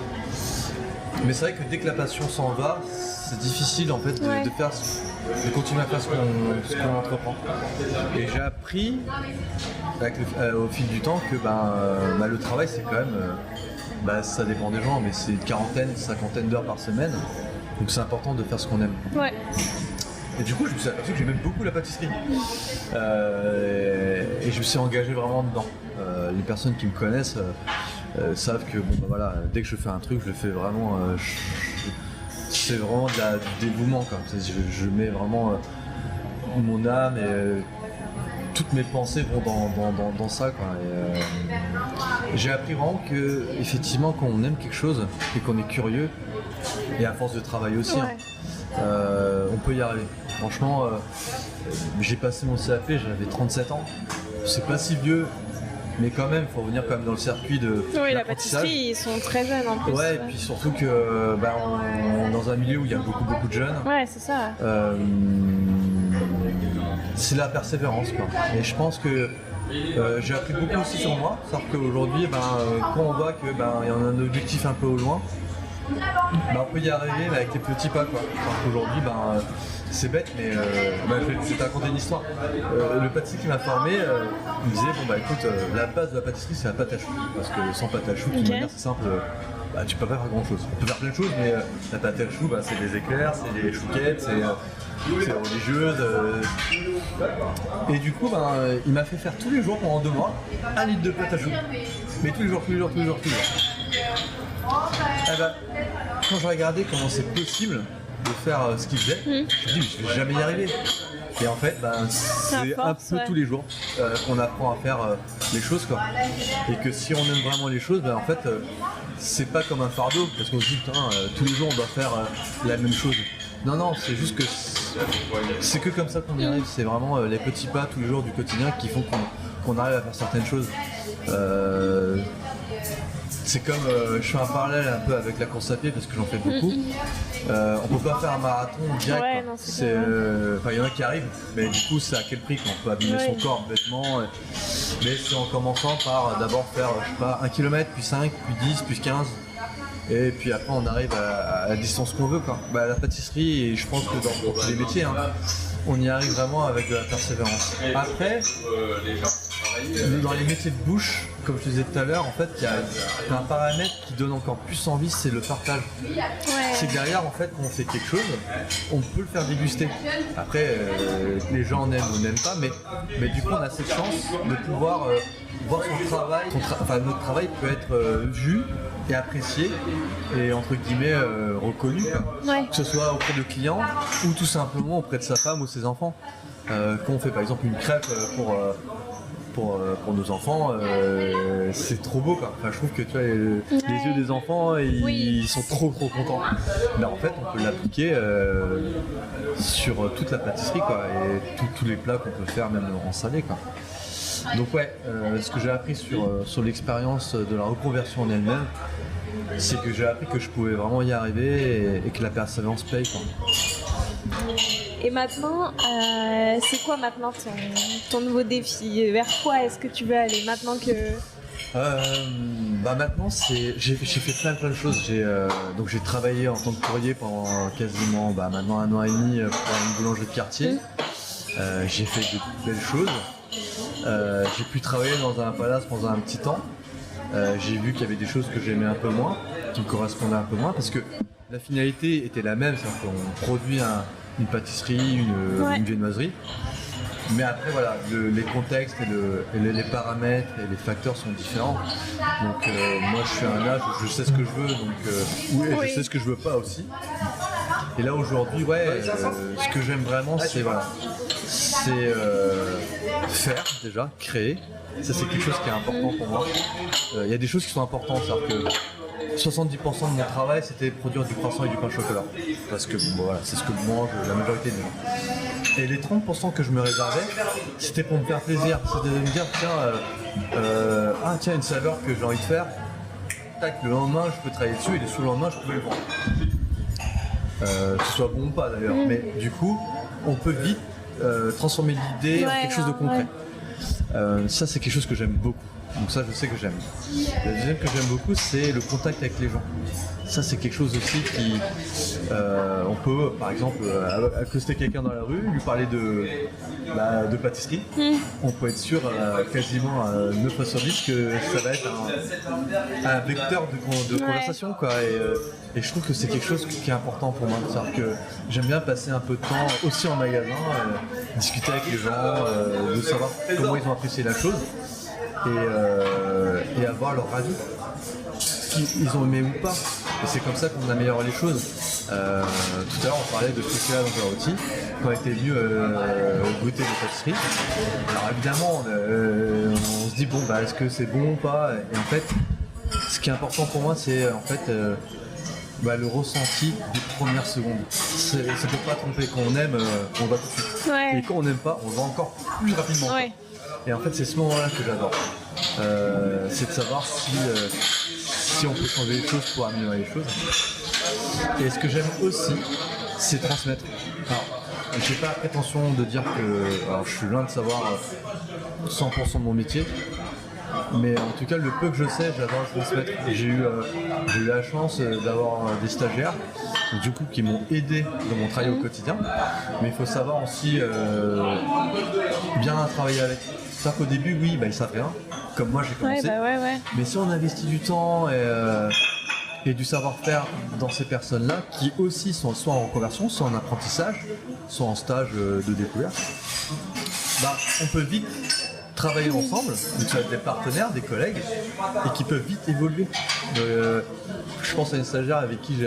Mais c'est vrai que dès que la passion s'en va, c'est difficile en fait de continuer à faire ce qu'on entreprend. Et j'ai appris au fil du temps que le travail c'est quand même, ça dépend des gens, mais c'est une quarantaine, 50 d'heures par semaine. Donc c'est important de faire ce qu'on aime. Ouais. Et du coup, je me suis aperçu que j'aimais beaucoup la pâtisserie. Et je me suis engagé vraiment dedans. Les personnes qui me connaissent savent que dès que je fais un truc, je le fais vraiment. C'est vraiment du dévouement. Je mets vraiment mon âme et toutes mes pensées vont dans ça. J'ai appris vraiment que, effectivement, quand on aime quelque chose et qu'on est curieux, et à force de travail aussi, on peut y arriver. Franchement, j'ai passé mon CAP, j'avais 37 ans. C'est pas si vieux, mais quand même, il faut revenir quand même dans le circuit de la pâtisserie, ils sont très jeunes en plus. Ouais, et puis surtout que on est dans un milieu où il y a beaucoup de jeunes. Ouais, c'est ça. C'est la persévérance, quoi. Et je pense que j'ai appris beaucoup aussi sur moi. C'est-à-dire qu'aujourd'hui, quand on voit qu'il y a un objectif un peu au loin, on peut y arriver avec les petits pas, quoi. Alors qu'aujourd'hui, c'est bête, mais je vais te raconter une histoire. Le pâtissier qui m'a formé, il me disait écoute, la base de la pâtisserie c'est la pâte à choux. Parce que sans pâte à choux, de toute manière, c'est simple, tu peux pas faire grand chose. Tu peux faire plein de choses, mais la pâte à choux, c'est des éclairs, c'est des chouquettes, c'est religieuse. Et du coup, il m'a fait faire tous les jours pendant 2 mois 1 litre de pâte à choux. Mais tous les jours. Quand j'ai regardé comment c'est possible de faire ce qu'il faisait, je me suis dit, je vais jamais y arriver. Et en fait, c'est un peu tous les jours qu'on apprend à faire les choses, quoi. Et que si on aime vraiment les choses, en fait, c'est pas comme un fardeau, parce qu'on se dit, tous les jours on doit faire la même chose. Non, c'est juste que c'est que comme ça qu'on y arrive. C'est vraiment les petits pas tous les jours du quotidien qui font qu'on arrive à faire certaines choses. C'est comme, je fais un parallèle un peu avec la course à pied parce que j'en fais beaucoup. On peut pas faire un marathon direct. Ouais, non, il y en a qui arrivent, mais du coup c'est à quel prix qu'on peut abîmer son corps bêtement. Mais c'est en commençant par d'abord faire, 1 km, puis 5, puis 10, puis 15. Et puis après on arrive à la distance qu'on veut, quoi. La pâtisserie, et je pense que dans tous les métiers, on y arrive vraiment avec de la persévérance. Après, dans les métiers de bouche, comme je te disais tout à l'heure, en fait, il y a un paramètre qui donne encore plus envie, c'est le partage. C'est que derrière, en fait, quand on fait quelque chose, on peut le faire déguster. Après, les gens en aiment ou n'aiment pas, mais du coup, on a cette chance de pouvoir voir son travail. Notre travail peut être vu et apprécié et entre guillemets reconnu, que ce soit auprès de clients ou tout simplement auprès de sa femme ou ses enfants. Quand on fait par exemple une crêpe pour nos enfants, c'est trop beau, quoi. Je trouve que tu vois, les yeux des enfants, ils sont trop contents. Mais en fait, on peut l'appliquer sur toute la pâtisserie, quoi, et tous les plats qu'on peut faire, même en salé, quoi. Donc ce que j'ai appris sur l'expérience de la reconversion en elle-même, c'est que j'ai appris que je pouvais vraiment y arriver et que la persévérance paye, quoi. Et maintenant, c'est quoi maintenant ton nouveau défi? Vers quoi est-ce que tu veux aller maintenant que... Maintenant j'ai fait plein de choses. J'ai travaillé en tant que courrier pendant quasiment maintenant 1 an et demi pour une boulangerie de quartier. J'ai fait de belles choses. J'ai pu travailler dans un palace pendant un petit temps. J'ai vu qu'il y avait des choses que j'aimais un peu moins, qui me correspondaient un peu moins, parce que la finalité était la même, c'est-à-dire qu'on produit une pâtisserie, une viennoiserie. Mais après, voilà, les contextes et les paramètres et les facteurs sont différents. Donc, moi, je suis à un âge où je sais ce que je veux, donc, je sais ce que je veux pas aussi. Et là, aujourd'hui, ce que j'aime vraiment, c'est faire déjà, créer. Ça, c'est quelque chose qui est important pour moi. Il y a des choses qui sont importantes, c'est-à-dire que 70% de mon travail, c'était produire du croissant et du pain au chocolat. Parce que voilà, c'est ce que mange la majorité des gens. Et les 30% que je me réservais, c'était pour me faire plaisir. C'était de me dire, tiens, une saveur que j'ai envie de faire. Tac, le lendemain, je peux travailler dessus et le sous-lendemain, je peux le vendre. Que ce soit bon ou pas d'ailleurs. Mais du coup, on peut vite transformer l'idée en quelque chose de concret. Ça, c'est quelque chose que j'aime beaucoup. Donc ça, je sais que j'aime. Le deuxième que j'aime beaucoup, c'est le contact avec les gens. Ça, c'est quelque chose aussi qui... on peut, par exemple, accoster quelqu'un dans la rue, lui parler de pâtisserie. On peut être sûr quasiment 9 fois sur 10 que ça va être un vecteur de conversation, quoi. Et je trouve que c'est quelque chose qui est important pour moi. C'est-à-dire que j'aime bien passer un peu de temps aussi en magasin, discuter avec les gens, de savoir comment ils ont apprécié la chose. Et avoir leur avis, qu'ils ont aimé ou pas. Et c'est comme ça qu'on améliore les choses. Tout à l'heure, on parlait de chocolat dans un rôti, quand on était venu goûter des pâtisseries. Alors évidemment, on se dit, est-ce que c'est bon ou pas? Et en fait, ce qui est important pour moi, c'est le ressenti des premières secondes. Ça ne peut pas tromper. Quand on aime, on va tout de suite. Et quand on n'aime pas, on va encore plus rapidement. Et en fait, c'est ce moment-là que j'adore. C'est de savoir si on peut changer les choses pour améliorer les choses. Et ce que j'aime aussi, c'est transmettre. Alors, j'ai pas la prétention de dire que... Alors, je suis loin de savoir 100% de mon métier. Mais en tout cas, le peu que je sais, j'adore le transmettre. J'ai eu la chance d'avoir des stagiaires, du coup, qui m'ont aidé dans mon travail au quotidien. Mais il faut savoir aussi bien travailler avec. C'est-à-dire qu'au début, ils savent rien, comme moi j'ai commencé. Mais si on investit du temps et du savoir-faire dans ces personnes-là, qui aussi sont soit en reconversion, soit en apprentissage, soit en stage de découverte, on peut vite travailler ensemble, donc ça va être des partenaires, des collègues, et qui peuvent vite évoluer. Je pense à deux stagiaires avec qui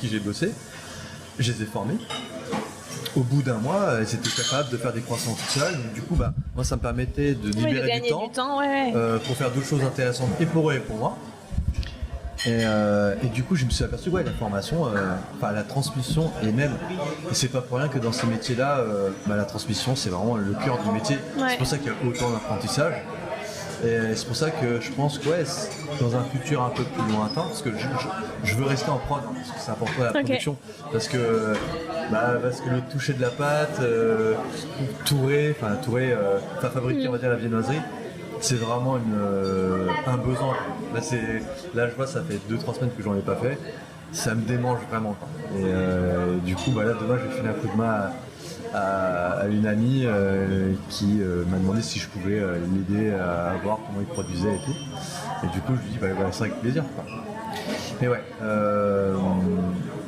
j'ai bossé, je les ai formés. Au bout d'un mois, elles étaient capables de faire des croissants tout seules. Donc du coup, moi, ça me permettait de libérer du temps pour faire d'autres choses intéressantes et pour eux et pour moi. Et du coup, je me suis aperçu la formation, la transmission et même, et c'est pas pour rien que dans ces métiers-là, la transmission, c'est vraiment le cœur du métier. C'est pour ça qu'il y a autant d'apprentissage. Et c'est pour ça que je pense que dans un futur un peu plus lointain, parce que je veux rester en prod, parce que c'est important la production, parce que le toucher de la pâte, fabriquer on va dire la viennoiserie, c'est vraiment un besoin. Là je vois, ça fait 2-3 semaines que j'en ai pas fait, ça me démange vraiment. Et du coup demain je vais filer un coup de main à une amie qui m'a demandé si je pouvais l'aider à voir comment il produisait et tout. Et du coup, je lui dis, c'est avec plaisir, quoi. Mais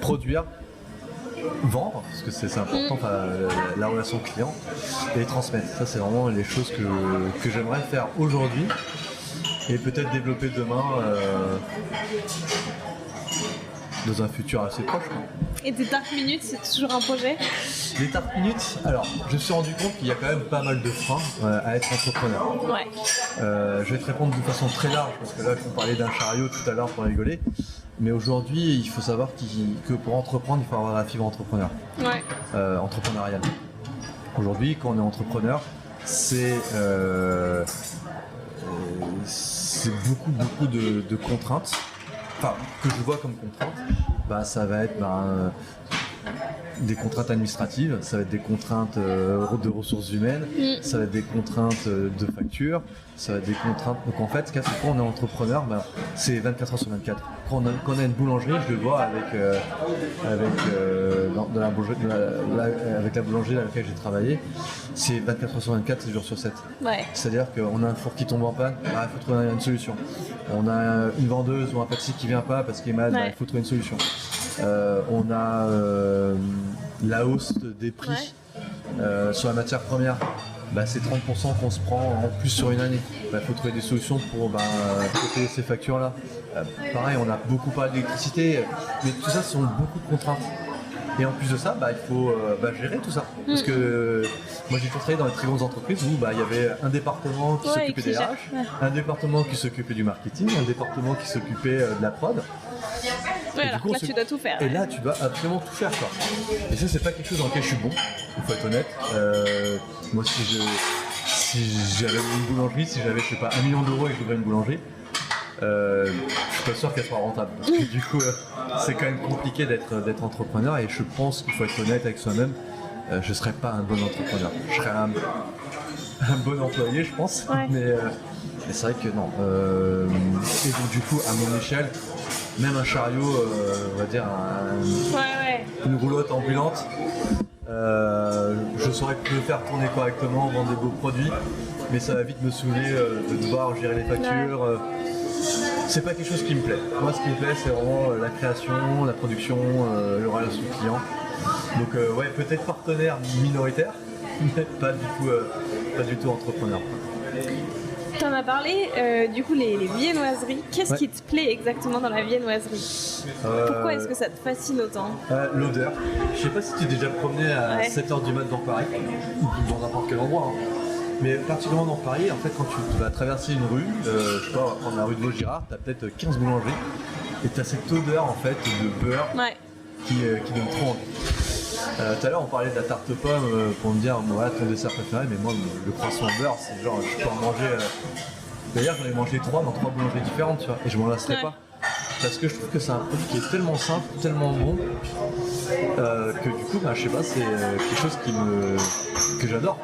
produire, vendre, parce que c'est important, la relation client, et transmettre. Ça, c'est vraiment les choses que j'aimerais faire aujourd'hui et peut-être développer demain dans un futur assez proche, quoi. Et tes Dark Minutes, c'est toujours un projet? Les Dark Minutes, alors je me suis rendu compte qu'il y a quand même pas mal de freins à être entrepreneur. Je vais te répondre d'une façon très large, parce que là on parlait d'un chariot tout à l'heure pour rigoler. Mais aujourd'hui, il faut savoir que pour entreprendre, il faut avoir la fibre entrepreneur. Entrepreneuriale. Aujourd'hui, quand on est entrepreneur, c'est beaucoup de contraintes. Enfin, que je vois comme contraintes, ça va être des contraintes administratives, ça va être des contraintes de ressources humaines, ça va être des contraintes de factures, ça va être des contraintes... Donc en fait, quand on est entrepreneur, c'est 24 heures sur 24. Quand on a une boulangerie, je le vois avec la boulangerie à laquelle j'ai travaillé, c'est 24 heures sur 24, 7 jours sur 7. C'est-à-dire qu'on a un four qui tombe en panne, il faut trouver une solution. On a une vendeuse ou un pâtissier qui vient pas parce qu'il est malade, il faut trouver une solution. On a la hausse des prix sur la matière première, c'est 30% qu'on se prend en plus sur une année. Il faut trouver des solutions pour traiter ces factures-là. Pareil, on a beaucoup parlé d'électricité, mais tout ça, ce sont beaucoup de contraintes. Et en plus de ça, il faut gérer tout ça. Parce que moi, j'ai toujours travaillé dans les très grandes entreprises où il y avait un département qui s'occupait des RH, un département qui s'occupait du marketing, un département qui s'occupait de la prod. Ouais, alors là, tu dois tout faire. Et là, tu dois absolument tout faire, quoi. Et ça, c'est pas quelque chose dans lequel je suis bon, il faut être honnête. Moi, si j'avais une boulangerie, si j'avais, je sais pas, 1 million d'euros et que j'ouvrais une boulangerie, je suis pas sûr qu'elle soit rentable. Parce que du coup, c'est quand même compliqué d'être entrepreneur et je pense qu'il faut être honnête avec soi-même. Je serais pas un bon entrepreneur. Je serais un bon employé, je pense. Ouais. Mais c'est vrai que non. Et donc, du coup, à mon échelle, même un chariot, on va dire une roulotte ambulante, je saurais le faire tourner correctement, vendre des beaux produits, mais ça va vite me saouler de devoir gérer les factures. C'est pas quelque chose qui me plaît. Moi, ce qui me plaît, c'est vraiment la création, la production, le relation client. Donc peut-être partenaire minoritaire, mais pas du tout entrepreneur. T'en as parlé, du coup, les viennoiseries. Qu'est-ce qui te plaît exactement dans la viennoiserie? Pourquoi est-ce que ça te fascine autant? L'odeur. Je sais pas si tu es déjà promené à 7h du mat dans Paris, ou dans n'importe quel endroit. Mais particulièrement dans Paris, en fait, quand tu vas traverser une rue, je sais pas, on va prendre la rue de Vaugirard, tu as peut-être 15 boulangeries, et tu as cette odeur en fait de beurre qui donne trop envie. Tout à l'heure, on parlait de la tarte pomme pour me dire, voilà, ton dessert préféré, mais moi, le croissant au beurre, c'est genre, je peux en manger. D'ailleurs, j'en ai mangé 3 dans 3 boulangeries différentes, tu vois, et je m'en lasserai pas. Parce que je trouve que c'est un produit qui est tellement simple, tellement bon, que du coup, je sais pas, c'est quelque chose que j'adore.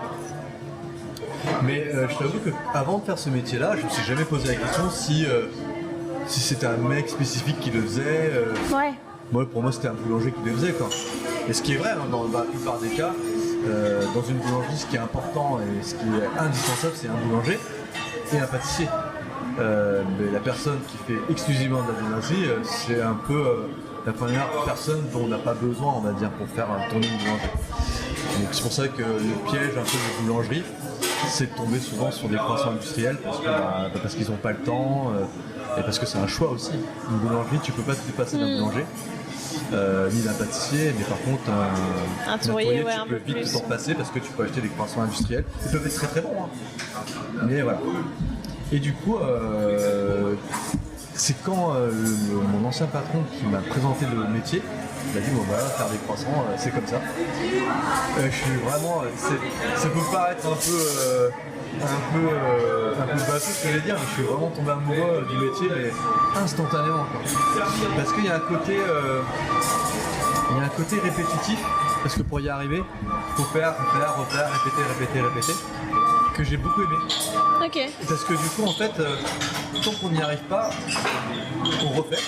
Mais je t'avoue qu'avant de faire ce métier-là, je me suis jamais posé la question si c'était un mec spécifique qui le faisait. Pour moi, c'était un boulanger qui le faisait, quoi. Et ce qui est vrai, dans la plupart des cas, dans une boulangerie, ce qui est important et ce qui est indispensable, c'est un boulanger et un pâtissier. Mais la personne qui fait exclusivement de la boulangerie, c'est un peu la première personne dont on n'a pas besoin, on va dire, pour faire tourner une boulangerie. Donc c'est pour ça que le piège un peu de boulangerie, c'est de tomber souvent sur des croissants industriels parce qu'ils n'ont pas le temps et parce que c'est un choix aussi. Une boulangerie, tu peux pas te dépasser d'un boulanger, ni d'un pâtissier, mais par contre un tourrier, tu peux vite t'en passer parce que tu peux acheter des croissants industriels. Ils peuvent être très très bons, mais voilà. Et du coup, c'est quand mon ancien patron qui m'a présenté le métier, il m'a dit faire des croissants, c'est comme ça. Je suis vraiment, ça peut paraître un peu bateau ce que je vais dire, mais je suis vraiment tombé amoureux du métier, mais instantanément, quoi. Parce qu'il y a un côté répétitif, parce que pour y arriver, il faut faire, refaire, répéter, que j'ai beaucoup aimé. Ok. Parce que du coup, en fait, tant qu'on n'y arrive pas, on refait.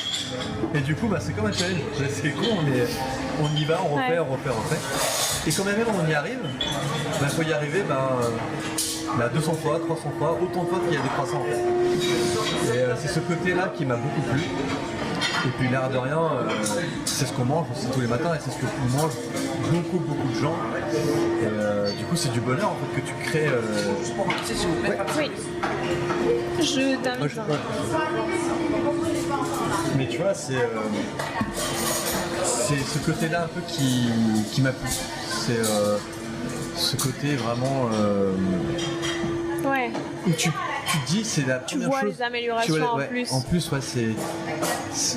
Et du coup, c'est comme un challenge. C'est con, mais on y va, on refait. Et quand même on y arrive, faut y arriver 200 fois, 300 fois, autant de fois qu'il y a des croissants en fait. Et c'est ce côté-là qui m'a beaucoup plu. Et puis l'air de rien, c'est ce qu'on mange aussi tous les matins et c'est ce que mangent beaucoup de gens. Et du coup c'est du bonheur en fait que tu crées. Juste pour remplacer s'il vous plaît. Oui. Je t'invite. Mais tu vois, c'est ce côté-là un peu qui m'a plu. C'est ce côté vraiment où tu te dis c'est la première chose. Tu vois les améliorations en plus. En plus, je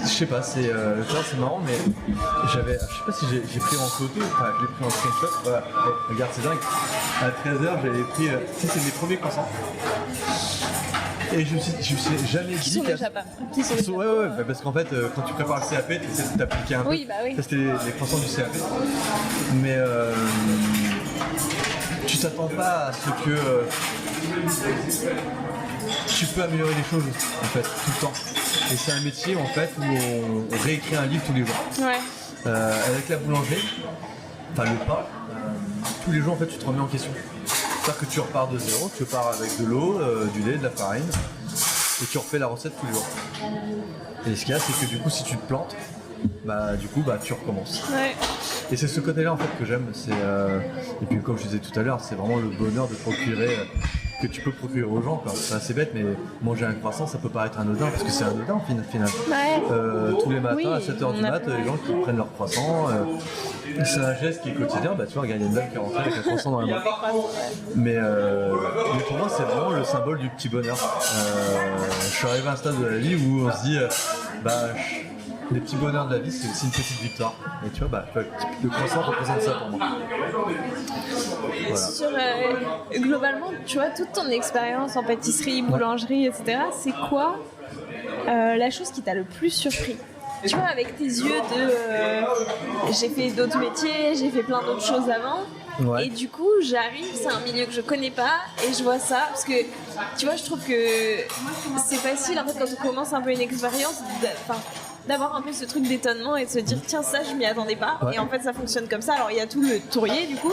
sais pas, c'est marrant, mais je sais pas si j'ai pris en photo, je l'ai pris en screenshot. Voilà, regarde, c'est dingue. À 13h, j'avais pris, c'est mes premiers croissants. Et je me suis jamais dit parce qu'en fait, quand tu prépares le CAP, tu essaies de t'appliquer un peu. Ça, c'était les croissants du CAP. Mais tu t'attends pas à ce que tu peux améliorer les choses en fait tout le temps. Et c'est un métier en fait où on réécrit un livre tous les jours. Avec la boulangerie, le pain, tous les jours en fait tu te remets en question. C'est-à-dire que tu repars de zéro, tu pars avec de l'eau, du lait, de la farine, et tu refais la recette tous les jours. Et ce qu'il y a, c'est que du coup, si tu te plantes, bah du coup bah tu recommences. Ouais. Et c'est ce côté-là en fait que j'aime. Et puis comme je disais tout à l'heure, c'est vraiment le bonheur de procurer que tu peux procurer aux gens, quoi. C'est assez bête, mais manger un croissant, ça peut paraître anodin, parce que c'est anodin au final. Ouais. Tous les matins Oui, à 7h du mat, les gens qui prennent leur croissant, c'est un geste qui est quotidien. Bah tu vois, regarde, il y a une dame qui est rentrée avec un croissant dans la main. Mais pour moi, c'est vraiment le symbole du petit bonheur. Je suis arrivé à un stade de la vie où on se dit, les petits bonheurs de la vie, c'est aussi une petite victoire. Et tu vois, le croissant représente ça pour moi. Voilà. Sur, globalement, tu vois, toute ton expérience en pâtisserie, boulangerie, etc., c'est quoi la chose qui t'a le plus surpris? Tu vois, avec tes yeux j'ai fait d'autres métiers, j'ai fait plein d'autres choses avant. Ouais. Et du coup, j'arrive, c'est un milieu que je connais pas et je vois ça parce que tu vois, je trouve que c'est facile en fait quand on commence un peu une expérience d'avoir un peu ce truc d'étonnement et de se dire tiens, ça je m'y attendais pas. Ouais. Et en fait, ça fonctionne comme ça. Alors, il y a tout le tourrier du coup,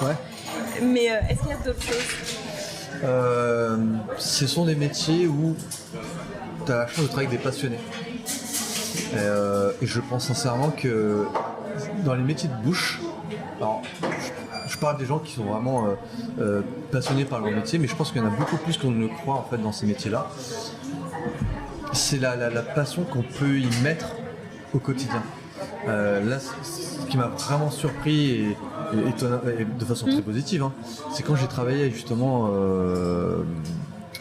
mais est-ce qu'il y a d'autres choses? Ce sont des métiers où tu as la chance de travailler avec des passionnés. Et je pense sincèrement que dans les métiers de bouche, alors je parle des gens qui sont vraiment passionnés par leur métier, mais je pense qu'il y en a beaucoup plus qu'on ne le croit en fait dans ces métiers-là. C'est la passion qu'on peut y mettre au quotidien. Là, ce qui m'a vraiment surpris et étonnant, et de façon très positive, hein, c'est quand j'ai travaillé justement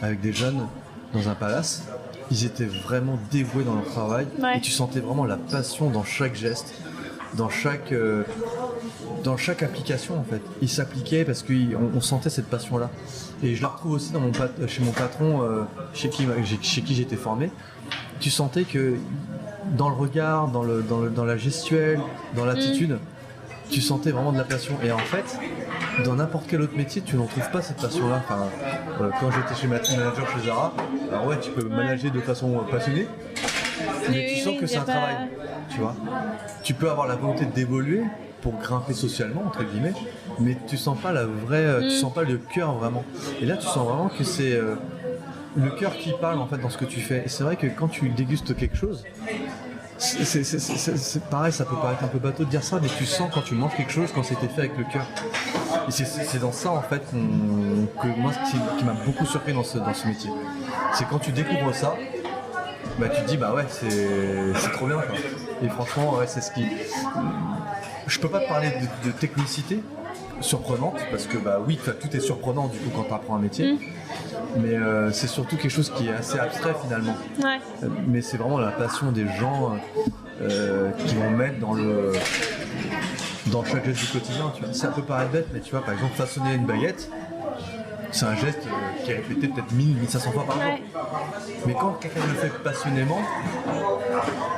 avec des jeunes dans un palace. Ils étaient vraiment dévoués dans leur travail et tu sentais vraiment la passion dans chaque geste, dans chaque application en fait. Ils s'appliquaient parce qu'on sentait cette passion-là. Et je la retrouve aussi chez mon patron, chez qui j'étais formé. Tu sentais que dans le regard, dans la gestuelle, dans l'attitude, tu sentais vraiment de la passion. Et en fait, dans n'importe quel autre métier, tu n'en trouves pas cette passion-là. Enfin, quand j'étais chez manager chez Zara, alors ouais, tu peux manager de façon passionnée, mais tu sens que c'est un travail. Tu vois, tu peux avoir la volonté d'évoluer pour grimper socialement entre guillemets, mais tu sens pas tu sens pas le cœur vraiment. Et là, tu sens vraiment que c'est le cœur qui parle en fait dans ce que tu fais. Et c'est vrai que quand tu dégustes quelque chose, c'est pareil, ça peut paraître un peu bateau de dire ça, mais tu sens quand tu manges quelque chose quand c'était fait avec le cœur. Et c'est dans ça en fait que moi qui m'a beaucoup surpris dans ce métier. C'est quand tu découvres ça, bah tu te dis bah ouais c'est trop bien quoi. Et franchement ouais, c'est ce qui. Je peux pas te parler de technicité surprenante parce que bah oui tout est surprenant du coup quand tu apprends un métier. Mais c'est surtout quelque chose qui est assez abstrait finalement. Ouais. Mais c'est vraiment la passion des gens qui vont mettre dans chaque geste du quotidien. Tu vois. Ça peut paraître bête, mais tu vois, par exemple, façonner une baguette, c'est un geste qui est répété peut-être 1000-1500 fois par jour. Mais quand quelqu'un le fait passionnément,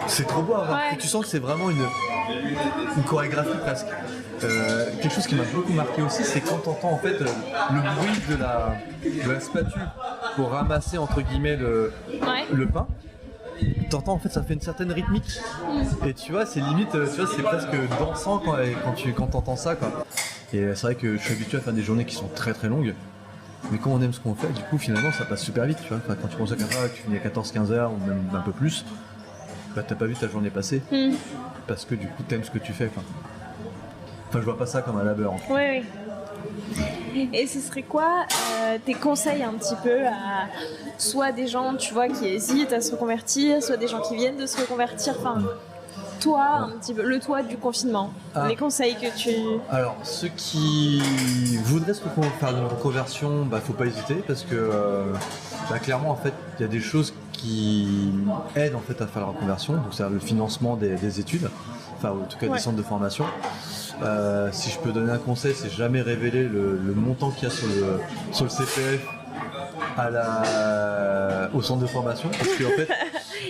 c'est trop beau à voir. Ouais. Et tu sens que c'est vraiment une chorégraphie presque. Quelque chose qui m'a beaucoup marqué aussi, c'est quand t'entends en fait le bruit de la spatule pour ramasser entre guillemets le pain. T'entends en fait ça fait une certaine rythmique et tu vois c'est limite tu vois c'est presque dansant quand t'entends ça quoi. Et c'est vrai que je suis habitué à faire des journées qui sont très très longues, mais quand on aime ce qu'on fait du coup finalement ça passe super vite tu vois. Enfin, quand tu commences à 15h tu finis à 14-15 heures ou même un peu plus, bah t'as pas vu ta journée passer parce que du coup t'aimes ce que tu fais quoi. Enfin, je vois pas ça comme un labeur. En fait. Oui. Et ce serait quoi tes conseils un petit peu à soit des gens, tu vois, qui hésitent à se reconvertir, soit des gens qui viennent de se reconvertir, enfin, toi, un petit peu, le toi du confinement, les conseils que tu... Alors, ceux qui voudraient faire une reconversion, bah, faut pas hésiter parce que clairement, en fait, il y a des choses qui aident en fait à faire la reconversion, donc c'est le financement des études, enfin, en tout cas des centres de formation. Si je peux donner un conseil, c'est jamais révéler le montant qu'il y a sur le CPF au centre de formation parce qu'en fait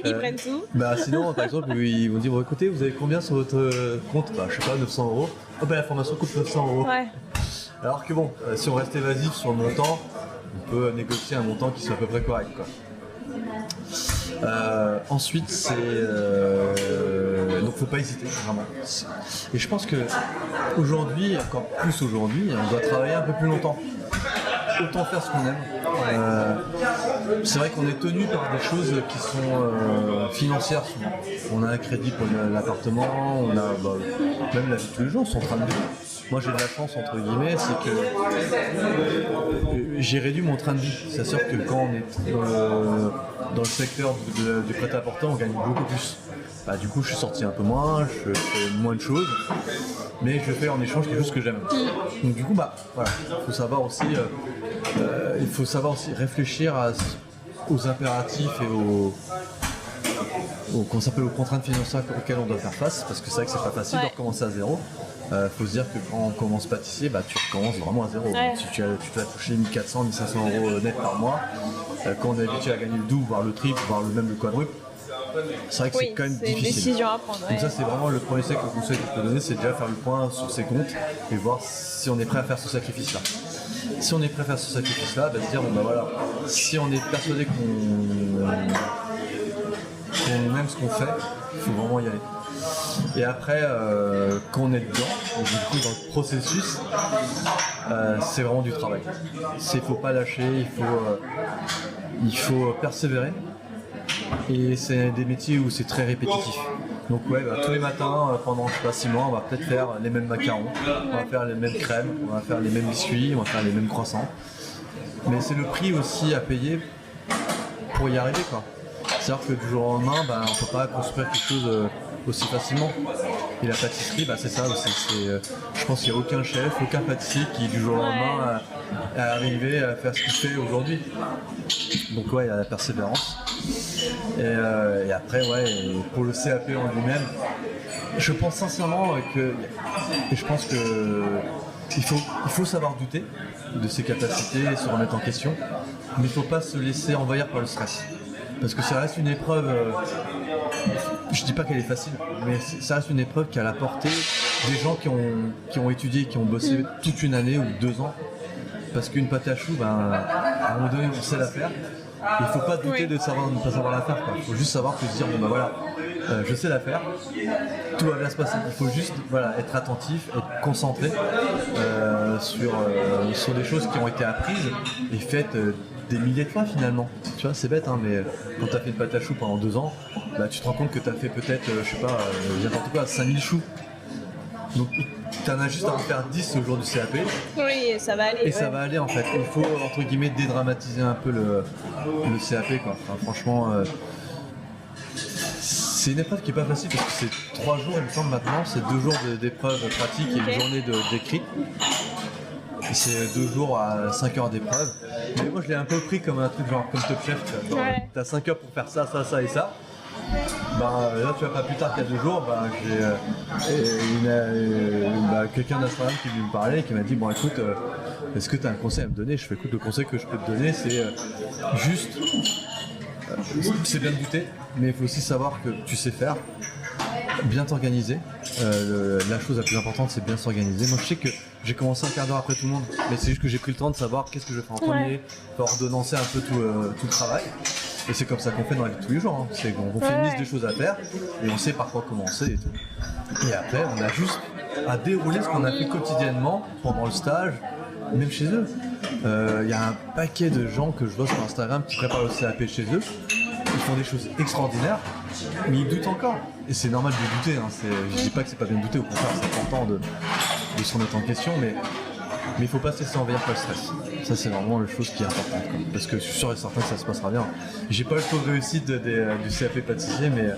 ils prennent tout. Bah sinon par exemple ils vont dire bon, écoutez vous avez combien sur votre compte, bah je sais pas 900 €. Oh bah la formation coûte 900 €. Ouais. Alors que bon si on reste évasif sur le montant, on peut négocier un montant qui soit à peu près correct quoi. Ensuite c'est donc faut pas hésiter vraiment. Et je pense que aujourd'hui, encore plus aujourd'hui, on doit travailler un peu plus longtemps. autant faire ce qu'on aime. C'est vrai qu'on est tenu par des choses qui sont financières souvent. On a un crédit pour l'appartement, on a même la vie de tous les jours, on est en train de vivre. Moi j'ai de la chance entre guillemets, c'est que j'ai réduit mon train de vie. C'est sûr que quand on est dans le secteur du prêt-à-porter, on gagne beaucoup plus. Du coup je suis sorti un peu moins, je fais moins de choses, mais je fais en échange quelque chose que j'aime. Donc du coup voilà, il faut savoir aussi réfléchir aux impératifs et aux contraintes financières auxquelles on doit faire face, parce que c'est vrai que c'est pas facile de recommencer à zéro. Faut se dire que quand on commence pâtissier, tu recommences vraiment à zéro. Ouais. Si tu vas toucher 1400, 1500 € net par mois, quand on est habitué à gagner le double, voire le triple, voire même le quadruple, c'est vrai que c'est quand même difficile. C'est une décision à prendre. Donc ça c'est vraiment le premier conseil que je peux donner, c'est déjà faire le point sur ses comptes et voir si on est prêt à faire ce sacrifice-là. Si on est prêt à faire ce sacrifice-là, se dire voilà, si on est persuadé qu'on aime ce qu'on fait, il faut vraiment y aller. Et après, quand on est dedans, du coup dans le processus, c'est vraiment du travail. Il ne faut pas lâcher, il faut persévérer. Et c'est des métiers où c'est très répétitif. Donc tous les matins, pendant 6 mois, on va peut-être faire les mêmes macarons, on va faire les mêmes crèmes, on va faire les mêmes biscuits, on va faire les mêmes croissants. Mais c'est le prix aussi à payer pour y arriver, quoi. C'est-à-dire que du jour au lendemain, on ne peut pas construire quelque chose aussi facilement. Et la pâtisserie, c'est ça aussi. Je pense qu'il n'y a aucun chef, aucun pâtissier qui du jour au lendemain est arrivé à faire ce qu'il fait aujourd'hui. Donc il y a la persévérance. Et après, pour le CAP en lui-même, je pense sincèrement qu'il faut savoir douter de ses capacités et se remettre en question, mais il ne faut pas se laisser envahir par le stress. Parce que ça reste une épreuve, je dis pas qu'elle est facile, mais ça reste une épreuve qui a la portée des gens qui ont étudié, qui ont bossé toute une année ou 2 ans. Parce qu'une pâte à choux, à un moment donné, on sait la faire. Il ne faut pas douter de ne pas savoir la faire. Il faut juste savoir se dire, je sais la faire, tout va bien se passer. Il faut juste être attentif, être concentré sur des choses qui ont été apprises et faites des milliers de fois finalement. Tu vois, c'est bête, mais quand tu as fait une pâte à choux pendant 2 ans, tu te rends compte que tu as fait peut-être, n'importe quoi, 5000 choux. Donc tu en as juste à en faire 10 au jour du CAP. Oui, et ça va aller. Et ça va aller en fait. Il faut entre guillemets dédramatiser un peu le CAP, quoi. Enfin, franchement, c'est une épreuve qui est pas facile parce que c'est 3 jours, il me semble maintenant, c'est 2 jours d'épreuve pratique et une journée d'écrit. Et c'est 2 jours à 5 heures d'épreuve. Mais moi je l'ai un peu pris comme un truc genre comme Top Chef. T'as 5 heures pour faire ça, ça, ça et ça. Là tu vois, pas plus tard qu'il y a 2 jours, j'ai quelqu'un d'Instagram qui est venu me parler et qui m'a dit écoute, est-ce que tu as un conseil à me donner? Je fais écoute, le conseil que je peux te donner c'est juste c'est bien de douter, mais il faut aussi savoir que tu sais faire, bien t'organiser. La chose la plus importante c'est bien s'organiser. Moi je sais que j'ai commencé un quart d'heure après tout le monde, mais c'est juste que j'ai pris le temps de savoir qu'est-ce que je vais faire en premier, ordonnancer un peu tout le travail. Et c'est comme ça qu'on fait dans la vie de tous les jours. C'est qu'on fait une liste de choses à faire et on sait par quoi commencer et tout. Et après, on a juste à dérouler ce qu'on a fait quotidiennement pendant le stage, même chez eux. Il y a un paquet de gens que je vois sur Instagram qui préparent le CAP chez eux. Ils font des choses extraordinaires, mais ils doutent encore. Et c'est normal de douter. Je dis pas que c'est pas bien de douter, au contraire, c'est important de se remettre en question, mais il faut pas se laisser envahir par le stress. Ça c'est vraiment la chose qui est importante, quoi. Parce que je suis sûr et certain que ça se passera bien. J'ai pas le taux de réussite du CAP pâtissier, mais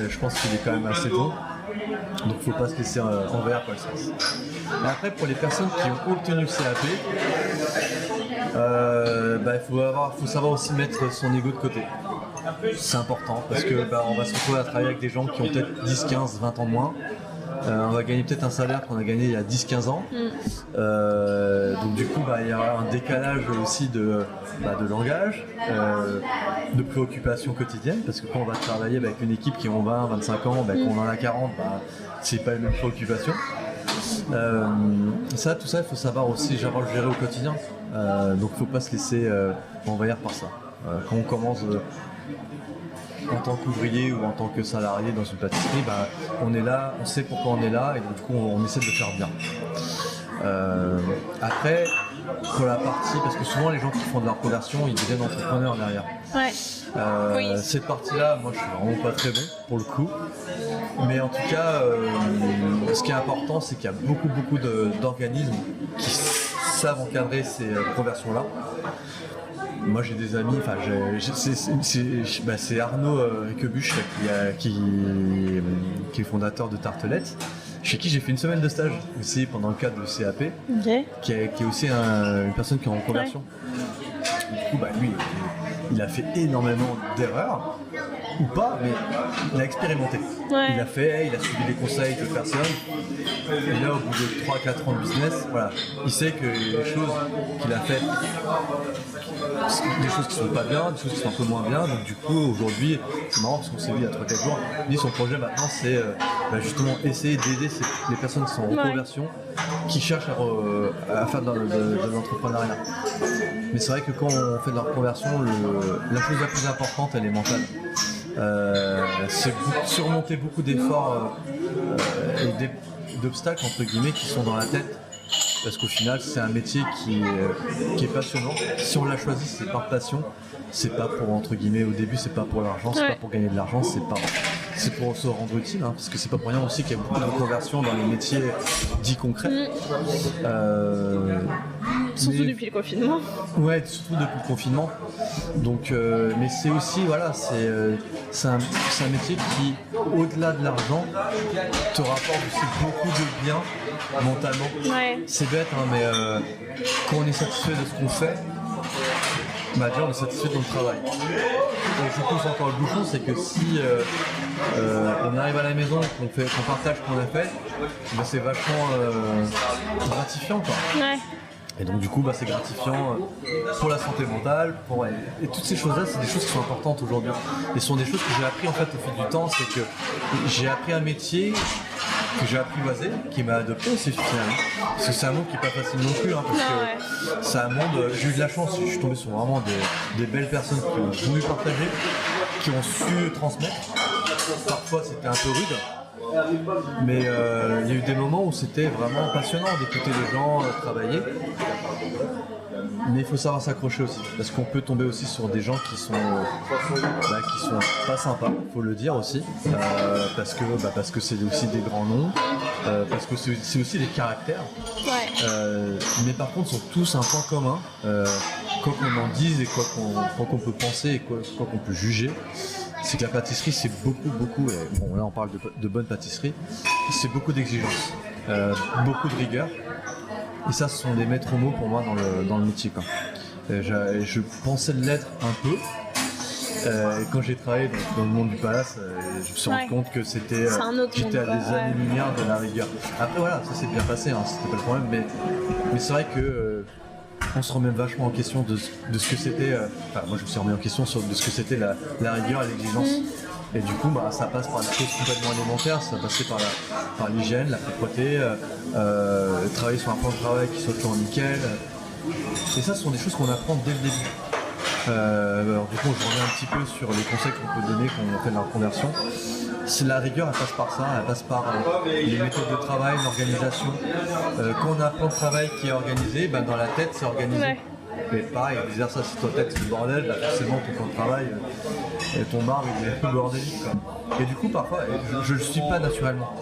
je pense qu'il est quand même assez bon. Donc faut pas se laisser envahir par le stress. Et après pour les personnes qui ont obtenu le CAP, il faut savoir aussi mettre son ego de côté. C'est important parce que on va se retrouver à travailler avec des gens qui ont peut-être 10, 15, 20 ans de moins. On va gagner peut-être un salaire qu'on a gagné il y a 10-15 ans. Donc du coup, il y aura un décalage aussi de langage, de préoccupations quotidiennes, parce que quand on va travailler avec une équipe qui ont 20, 25 ans, quand on en a 40, c'est pas les mêmes préoccupations. Tout ça, il faut savoir aussi gérer au quotidien. Donc il ne faut pas se laisser envahir par ça. Quand on commence en tant qu'ouvrier ou en tant que salarié dans une pâtisserie, on est là, on sait pourquoi on est là et donc, du coup on essaie de le faire bien. Après, pour la partie, parce que souvent les gens qui font de la reconversion, ils deviennent entrepreneurs derrière. Ouais. Oui. Cette partie-là, moi je suis vraiment pas très bon pour le coup. Mais en tout cas, ce qui est important, c'est qu'il y a beaucoup d'organismes qui savent encadrer ces conversions-là. Moi j'ai des amis, enfin c'est Arnaud Quebuche qui est fondateur de Tartelette, chez qui j'ai fait une semaine de stage aussi pendant le cadre du CAP, qui est aussi une personne qui est en conversion. Ouais. Du coup lui il a fait énormément d'erreurs, ou pas, mais il a expérimenté. Ouais. Il a suivi les conseils de personnes, et là au bout de 3-4 ans de business, voilà, il sait que les choses qu'il a faites, des choses qui sont pas bien, des choses qui sont un peu moins bien, donc du coup aujourd'hui, c'est marrant parce qu'on s'est vu il y a 3-4 jours, lui son projet maintenant c'est justement essayer d'aider les personnes qui sont en reconversion, qui cherchent à faire de l'entrepreneuriat. Mais c'est vrai que quand on fait de la reconversion, la chose la plus importante elle est mentale. C'est surmonter beaucoup d'efforts et d'obstacles entre guillemets qui sont dans la tête, parce qu'au final c'est un métier qui est passionnant. Si on l'a choisi, c'est par passion, c'est pas pour, entre guillemets, au début c'est pas pour l'argent, c'est pas pour gagner de l'argent, c'est pour se rendre utile, parce que c'est pas pour rien aussi qu'il y a beaucoup de reconversions dans les métiers dits concrets. Surtout depuis le confinement. Ouais, surtout depuis le confinement. Donc, mais c'est aussi, voilà, c'est un métier qui, au-delà de l'argent, te rapporte aussi beaucoup de bien mentalement. Ouais. C'est bête, mais quand on est satisfait de ce qu'on fait, déjà on est satisfait de notre travail. Et je pousse encore le bouchon, c'est que si on arrive à la maison et qu'on partage ce qu'on a fait, c'est vachement gratifiant, quoi. Ouais. Et donc du coup c'est gratifiant pour la santé mentale, et toutes ces choses-là, c'est des choses qui sont importantes aujourd'hui. Et ce sont des choses que j'ai appris en fait au fil du temps, c'est que j'ai appris un métier que j'ai apprivoisé, qui m'a adopté aussi finalement. Parce que c'est un monde qui n'est pas facile non plus, parce que c'est un monde, j'ai eu de la chance, je suis tombé sur vraiment des belles personnes qui ont voulu partager, qui ont su transmettre. Parfois c'était un peu rude. Mais il y a eu des moments où c'était vraiment passionnant d'écouter les gens travailler. Mais il faut savoir s'accrocher aussi, parce qu'on peut tomber aussi sur des gens qui sont pas sympas, faut le dire aussi, parce que c'est aussi des grands noms, parce que c'est aussi des caractères. Mais par contre, sont tous un point commun, quoi qu'on en dise et quoi qu'on peut penser et quoi qu'on peut juger. C'est que la pâtisserie, c'est beaucoup, et bon là on parle de bonne pâtisserie, c'est beaucoup d'exigences, beaucoup de rigueur, et ça ce sont des maîtres mots pour moi dans le métier, quoi. Je pensais l'être un peu, et quand j'ai travaillé dans le monde du palace, je me suis rendu compte que j'étais à des années-lumière de la rigueur. Après voilà, ça s'est bien passé, c'était pas le problème, mais c'est vrai que on se remet vachement en question de ce que c'était, moi je me suis remis en question de ce que c'était la rigueur et l'exigence. Et du coup ça passe par des choses complètement élémentaires, ça passait par l'hygiène, la propreté, travailler sur un plan de travail qui soit toujours nickel. Et ça ce sont des choses qu'on apprend dès le début. Alors du coup je reviens un petit peu sur les conseils qu'on peut donner quand on fait de la reconversion. La rigueur, elle passe par ça, elle passe par les méthodes de travail, l'organisation. Quand on a un plan de travail qui est organisé, dans la tête c'est organisé. Ouais. Mais pareil, dire ça si ta tête c'est le bordel, forcément ton plan de travail, ton marbre il est un peu bordélique, quoi. Et du coup parfois, je le suis pas naturellement.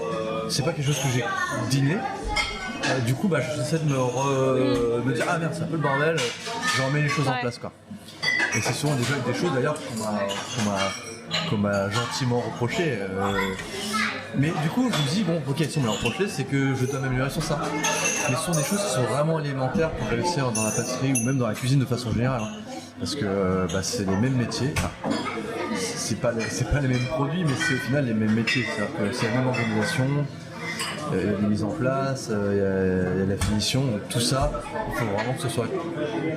C'est pas quelque chose que j'ai dîné. Du coup j'essaie de me dire ah merde c'est un peu le bordel, je remets les choses en place, quoi. Et c'est souvent des choses d'ailleurs qu'on m'a gentiment reproché. Mais du coup, je me dis, bon, ok, si on me l'a reproché, c'est que je dois m'améliorer sur ça. Mais ce sont des choses qui sont vraiment élémentaires pour réussir dans la pâtisserie ou même dans la cuisine de façon générale. Parce que c'est les mêmes métiers. Enfin, c'est pas les mêmes produits, mais c'est au final les mêmes métiers. C'est-à-dire que c'est la même organisation, il y a les mises en place, il y a la finition, donc tout ça, il faut vraiment que ce soit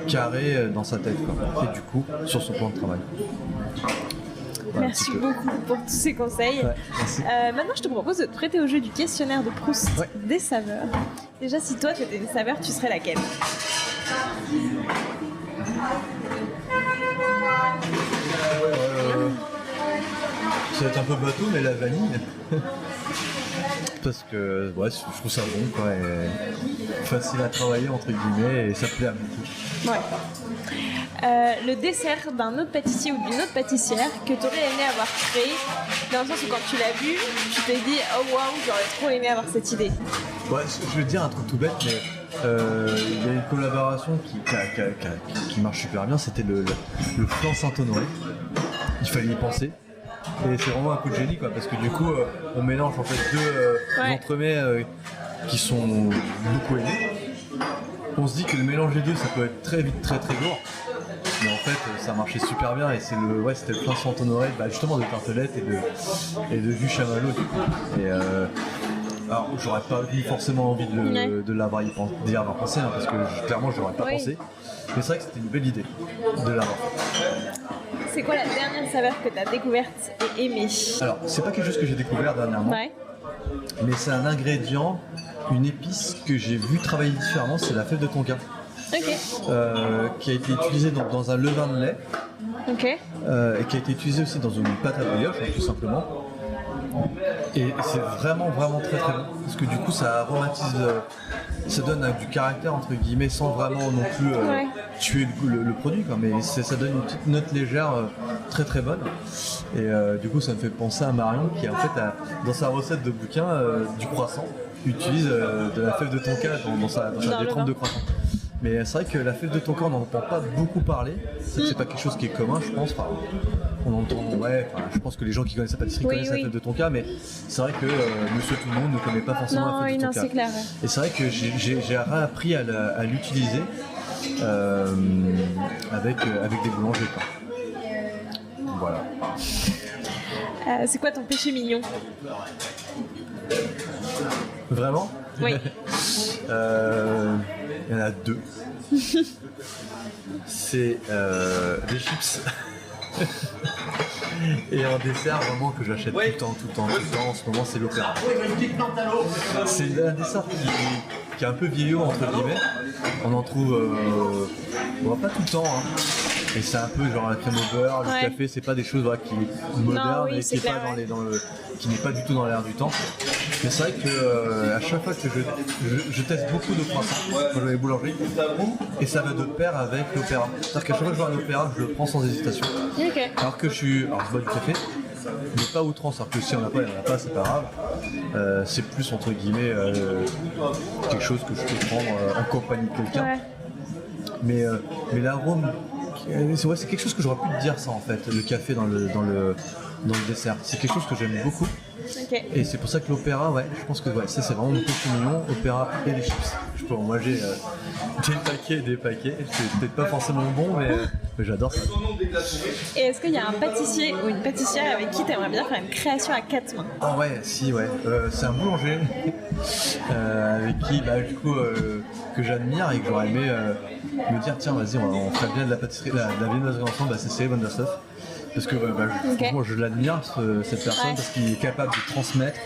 carré dans sa tête, quoi. Et du coup, sur son plan de travail. Voilà, merci beaucoup pour tous ces conseils. Maintenant, je te propose de te prêter au jeu du questionnaire de Proust des saveurs. Déjà, si toi, tu étais une saveur, tu serais laquelle? Ça va être un peu bateau, mais la vanille. parce que ouais, je trouve ça bon quoi, et facile à travailler entre guillemets et ça plaît à beaucoup. Ouais. Le dessert d'un autre pâtissier ou d'une autre pâtissière que tu aurais aimé avoir créé, dans le sens où quand tu l'as vu, tu t'es dit oh waouh, j'aurais trop aimé avoir cette idée. Ouais, je vais te dire un truc tout bête, mais il y a une collaboration qui marche super bien, c'était le flan Saint-Honoré. Il fallait y penser. Et c'est vraiment un coup de génie quoi, parce que du coup on mélange en fait deux entremets qui sont beaucoup aimés. On se dit que le mélange des deux ça peut être très vite très lourd. Mais en fait ça marchait super bien et c'était le flan Saint-Honoré justement de tartelettes et de jus chamallow du coup. Et alors j'aurais pas eu forcément envie de l'avoir d'y avoir pensé parce que clairement j'aurais pas pensé. Mais c'est vrai que c'était une belle idée de l'avoir. C'est quoi la dernière saveur que tu as découverte et aimée? Alors c'est pas quelque chose que j'ai découvert dernièrement. Ouais. Mais c'est un ingrédient, une épice que j'ai vu travailler différemment, c'est la fève de tonka. Ok. Qui a été utilisée dans un levain de lait. Ok. Et qui a été utilisée aussi dans une pâte à brioche, tout simplement. Et c'est vraiment très bon. Parce que du coup ça aromatise, ça donne du caractère entre guillemets sans vraiment non plus tuer le produit quoi. Mais ça donne une petite note légère très bonne. Et du coup ça me fait penser à Marion qui en fait dans sa recette de bouquin du croissant utilise de la fève de tonka dans sa détrempe de croissant. Mais c'est vrai que la fève de tonka on n'en entend pas beaucoup parler, c'est pas quelque chose qui est commun je pense, on entend, je pense que les gens qui connaissent la pâtisserie connaissent la fève de tonka, mais c'est vrai que monsieur tout le monde ne connaît pas forcément la fève de tonka. Non, c'est clair. Et c'est vrai que j'ai réappris à l'utiliser avec des boulangers quoi. Voilà. C'est quoi ton péché mignon? Vraiment? Oui. Il y en a deux. C'est des chips. Et un dessert vraiment que j'achète tout le temps en ce moment c'est l'opéra. C'est un dessert qui est un peu vieillot entre guillemets. On en trouve pas tout le temps Et c'est un peu genre la crème au beurre, le café, c'est pas des choses qui est moderne et qui est pas qui n'est pas du tout dans l'air du temps. Mais c'est vrai que à chaque fois que je teste beaucoup de croissants dans les boulangeries et ça va de pair avec l'opéra. C'est-à-dire qu'à chaque fois que je vois un opéra, je le prends sans hésitation. Okay. Alors je bois du café, mais pas outrance. Alors que si on n'a pas, il n'y en a pas, c'est pas grave. C'est plus entre guillemets quelque chose que je peux prendre en compagnie de quelqu'un. Ouais. Mais l'arôme, c'est quelque chose que j'aurais pu te dire ça en fait, le café dans le dessert. C'est quelque chose que j'aime beaucoup. Okay. Et c'est pour ça que l'opéra, je pense que ça c'est vraiment mon péché mignon, opéra et les chips. Je peux en manger des paquets. C'est peut-être pas forcément bon, mais j'adore ça. Et est-ce qu'il y a un pâtissier ou une pâtissière avec qui tu aimerais bien faire une création à 4 mains? Ah ouais, si, c'est un boulanger avec qui, que j'admire et que j'aurais aimé me dire tiens, vas-y, on ferait bien de la pâtisserie, de la viennoiserie ensemble, c'est Céline Vanderstuff. Parce que franchement, je l'admire cette personne parce qu'il est capable de transmettre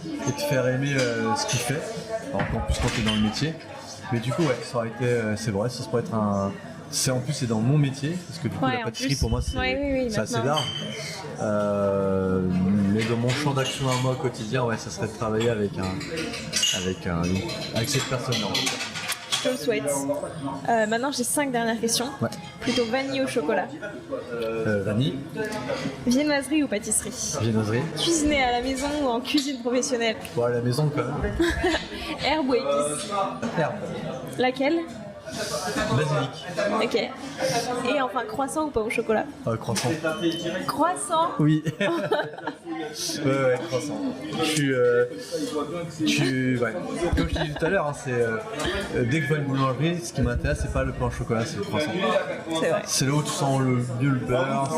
et de faire aimer ce qu'il fait. Alors qu'en plus quand tu es dans le métier. Mais du coup ça aurait été, c'est vrai, ça pourrait être un. En plus c'est dans mon métier, parce que du coup la pâtisserie pour moi c'est assez large. Mais dans mon champ d'action à moi au quotidien, ça serait de travailler avec cette personne-là. Je te le souhaite. Maintenant j'ai 5 dernières questions. Plutôt vanille ou chocolat? Vanille. Viennoiserie ou pâtisserie? Viennoiserie. Cuisiner à la maison ou en cuisine professionnelle? À la maison quand même. Herbe ou épice? Herbe. Laquelle? Basilic. Ok. Et enfin, croissant ou pas au chocolat? Croissant. Croissant? Oui. Ouais, croissant. Comme je t'ai dit tout à l'heure, dès que je vois une boulangerie, ce qui m'intéresse, c'est pas le pain au chocolat, c'est le croissant. C'est vrai. C'est là où tu sens mieux le beurre.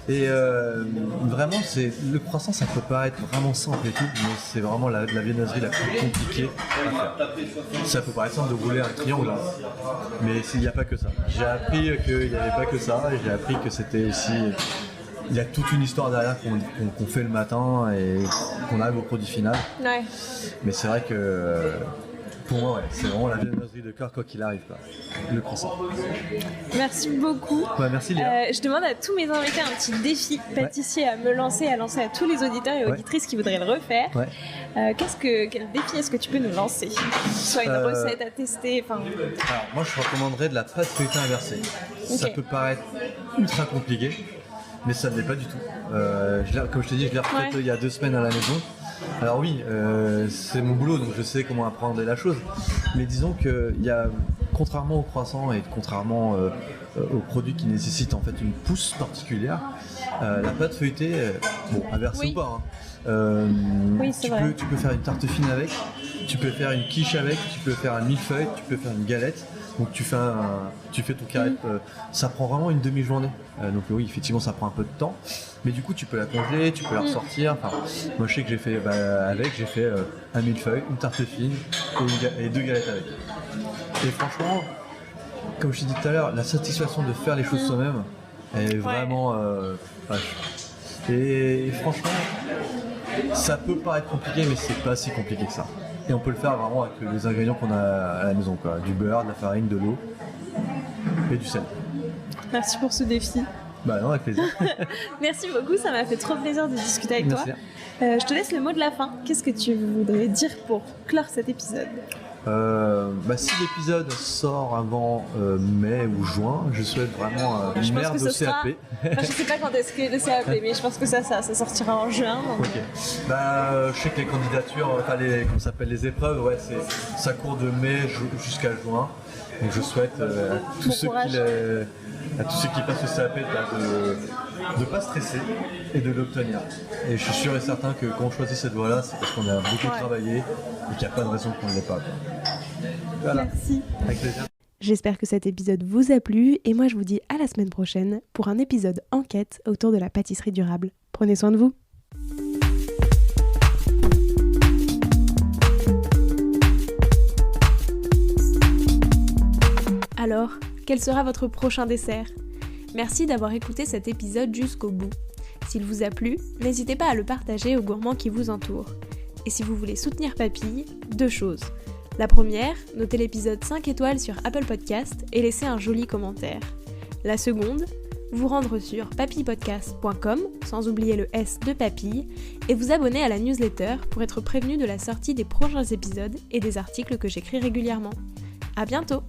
Et vraiment, le croissant, ça peut paraître vraiment simple et tout, mais c'est vraiment la viennoiserie la plus compliquée à faire. Ça peut paraître simple de rouler un triangle, mais il n'y a pas que ça. J'ai appris qu'il n'y avait pas que ça, et j'ai appris que c'était aussi. Il y a toute une histoire derrière qu'on fait le matin et qu'on arrive au produit final. Ouais. Mais c'est vrai que Pour moi, ouais, c'est vraiment la viennoiserie de cœur quoi qu'il arrive, quoi. Le croissant. Merci beaucoup. Ouais, merci Léa. Je demande à tous mes invités un petit défi pâtissier à me lancer, à lancer à tous les auditeurs et auditrices qui voudraient le refaire. Ouais. Quel défi est-ce que tu peux nous lancer? Soit une recette à tester, enfin... Alors moi je recommanderais de la pâte feuilletée inversée. Ça peut paraître ultra compliqué, mais ça ne l'est pas du tout. Comme je t'ai dit, je l'ai refaite il y a 2 semaines à la maison. Alors oui, c'est mon boulot, donc je sais comment apprendre la chose. Mais disons que contrairement au croissant et contrairement aux produits qui nécessitent en fait une pousse particulière, la pâte feuilletée, inversée ou pas, tu peux faire une tarte fine avec, tu peux faire une quiche avec, tu peux faire un millefeuille, tu peux faire une galette. Donc tu fais ton carré, ça prend vraiment une demi-journée. Donc oui, effectivement, ça prend un peu de temps. Mais du coup, tu peux la congeler, tu peux la ressortir. Enfin, moi, je sais que j'ai fait un millefeuille, une tarte fine et 2 galettes avec. Et franchement, comme je t'ai dit tout à l'heure, la satisfaction de faire les choses soi-même est vraiment et franchement, ça peut paraître compliqué, mais c'est pas si compliqué que ça. Et on peut le faire vraiment avec les ingrédients qu'on a à la maison, quoi. Du beurre, de la farine, de l'eau et du sel. Merci pour ce défi. Bah non, avec plaisir. Merci beaucoup, ça m'a fait trop plaisir de discuter avec toi. Je te laisse le mot de la fin. Qu'est-ce que tu voudrais dire pour clore cet épisode? Si l'épisode sort avant mai ou juin, je souhaite vraiment une merde au CAP. Je sais pas quand est-ce que le CAP, mais je pense que ça sortira en juin. Donc... Ok. Je sais que les candidatures, les épreuves, ça court de mai jusqu'à juin. Donc je souhaite à tous ceux qui passent le CAP de ne pas stresser et de l'obtenir. Et je suis sûr et certain que quand on choisit cette voie-là, c'est parce qu'on a beaucoup travaillé et qu'il n'y a pas de raison qu'on ne l'ait pas. Voilà. Merci. Avec plaisir. J'espère que cet épisode vous a plu et moi je vous dis à la semaine prochaine pour un épisode enquête autour de la pâtisserie durable. Prenez soin de vous. Alors, quel sera votre prochain dessert ? Merci d'avoir écouté cet épisode jusqu'au bout. S'il vous a plu, n'hésitez pas à le partager aux gourmands qui vous entourent. Et si vous voulez soutenir Papille, 2 choses. La première, notez l'épisode 5 étoiles sur Apple Podcast et laissez un joli commentaire. La seconde, vous rendre sur papillepodcast.com, sans oublier le S de Papille, et vous abonner à la newsletter pour être prévenu de la sortie des prochains épisodes et des articles que j'écris régulièrement. À bientôt!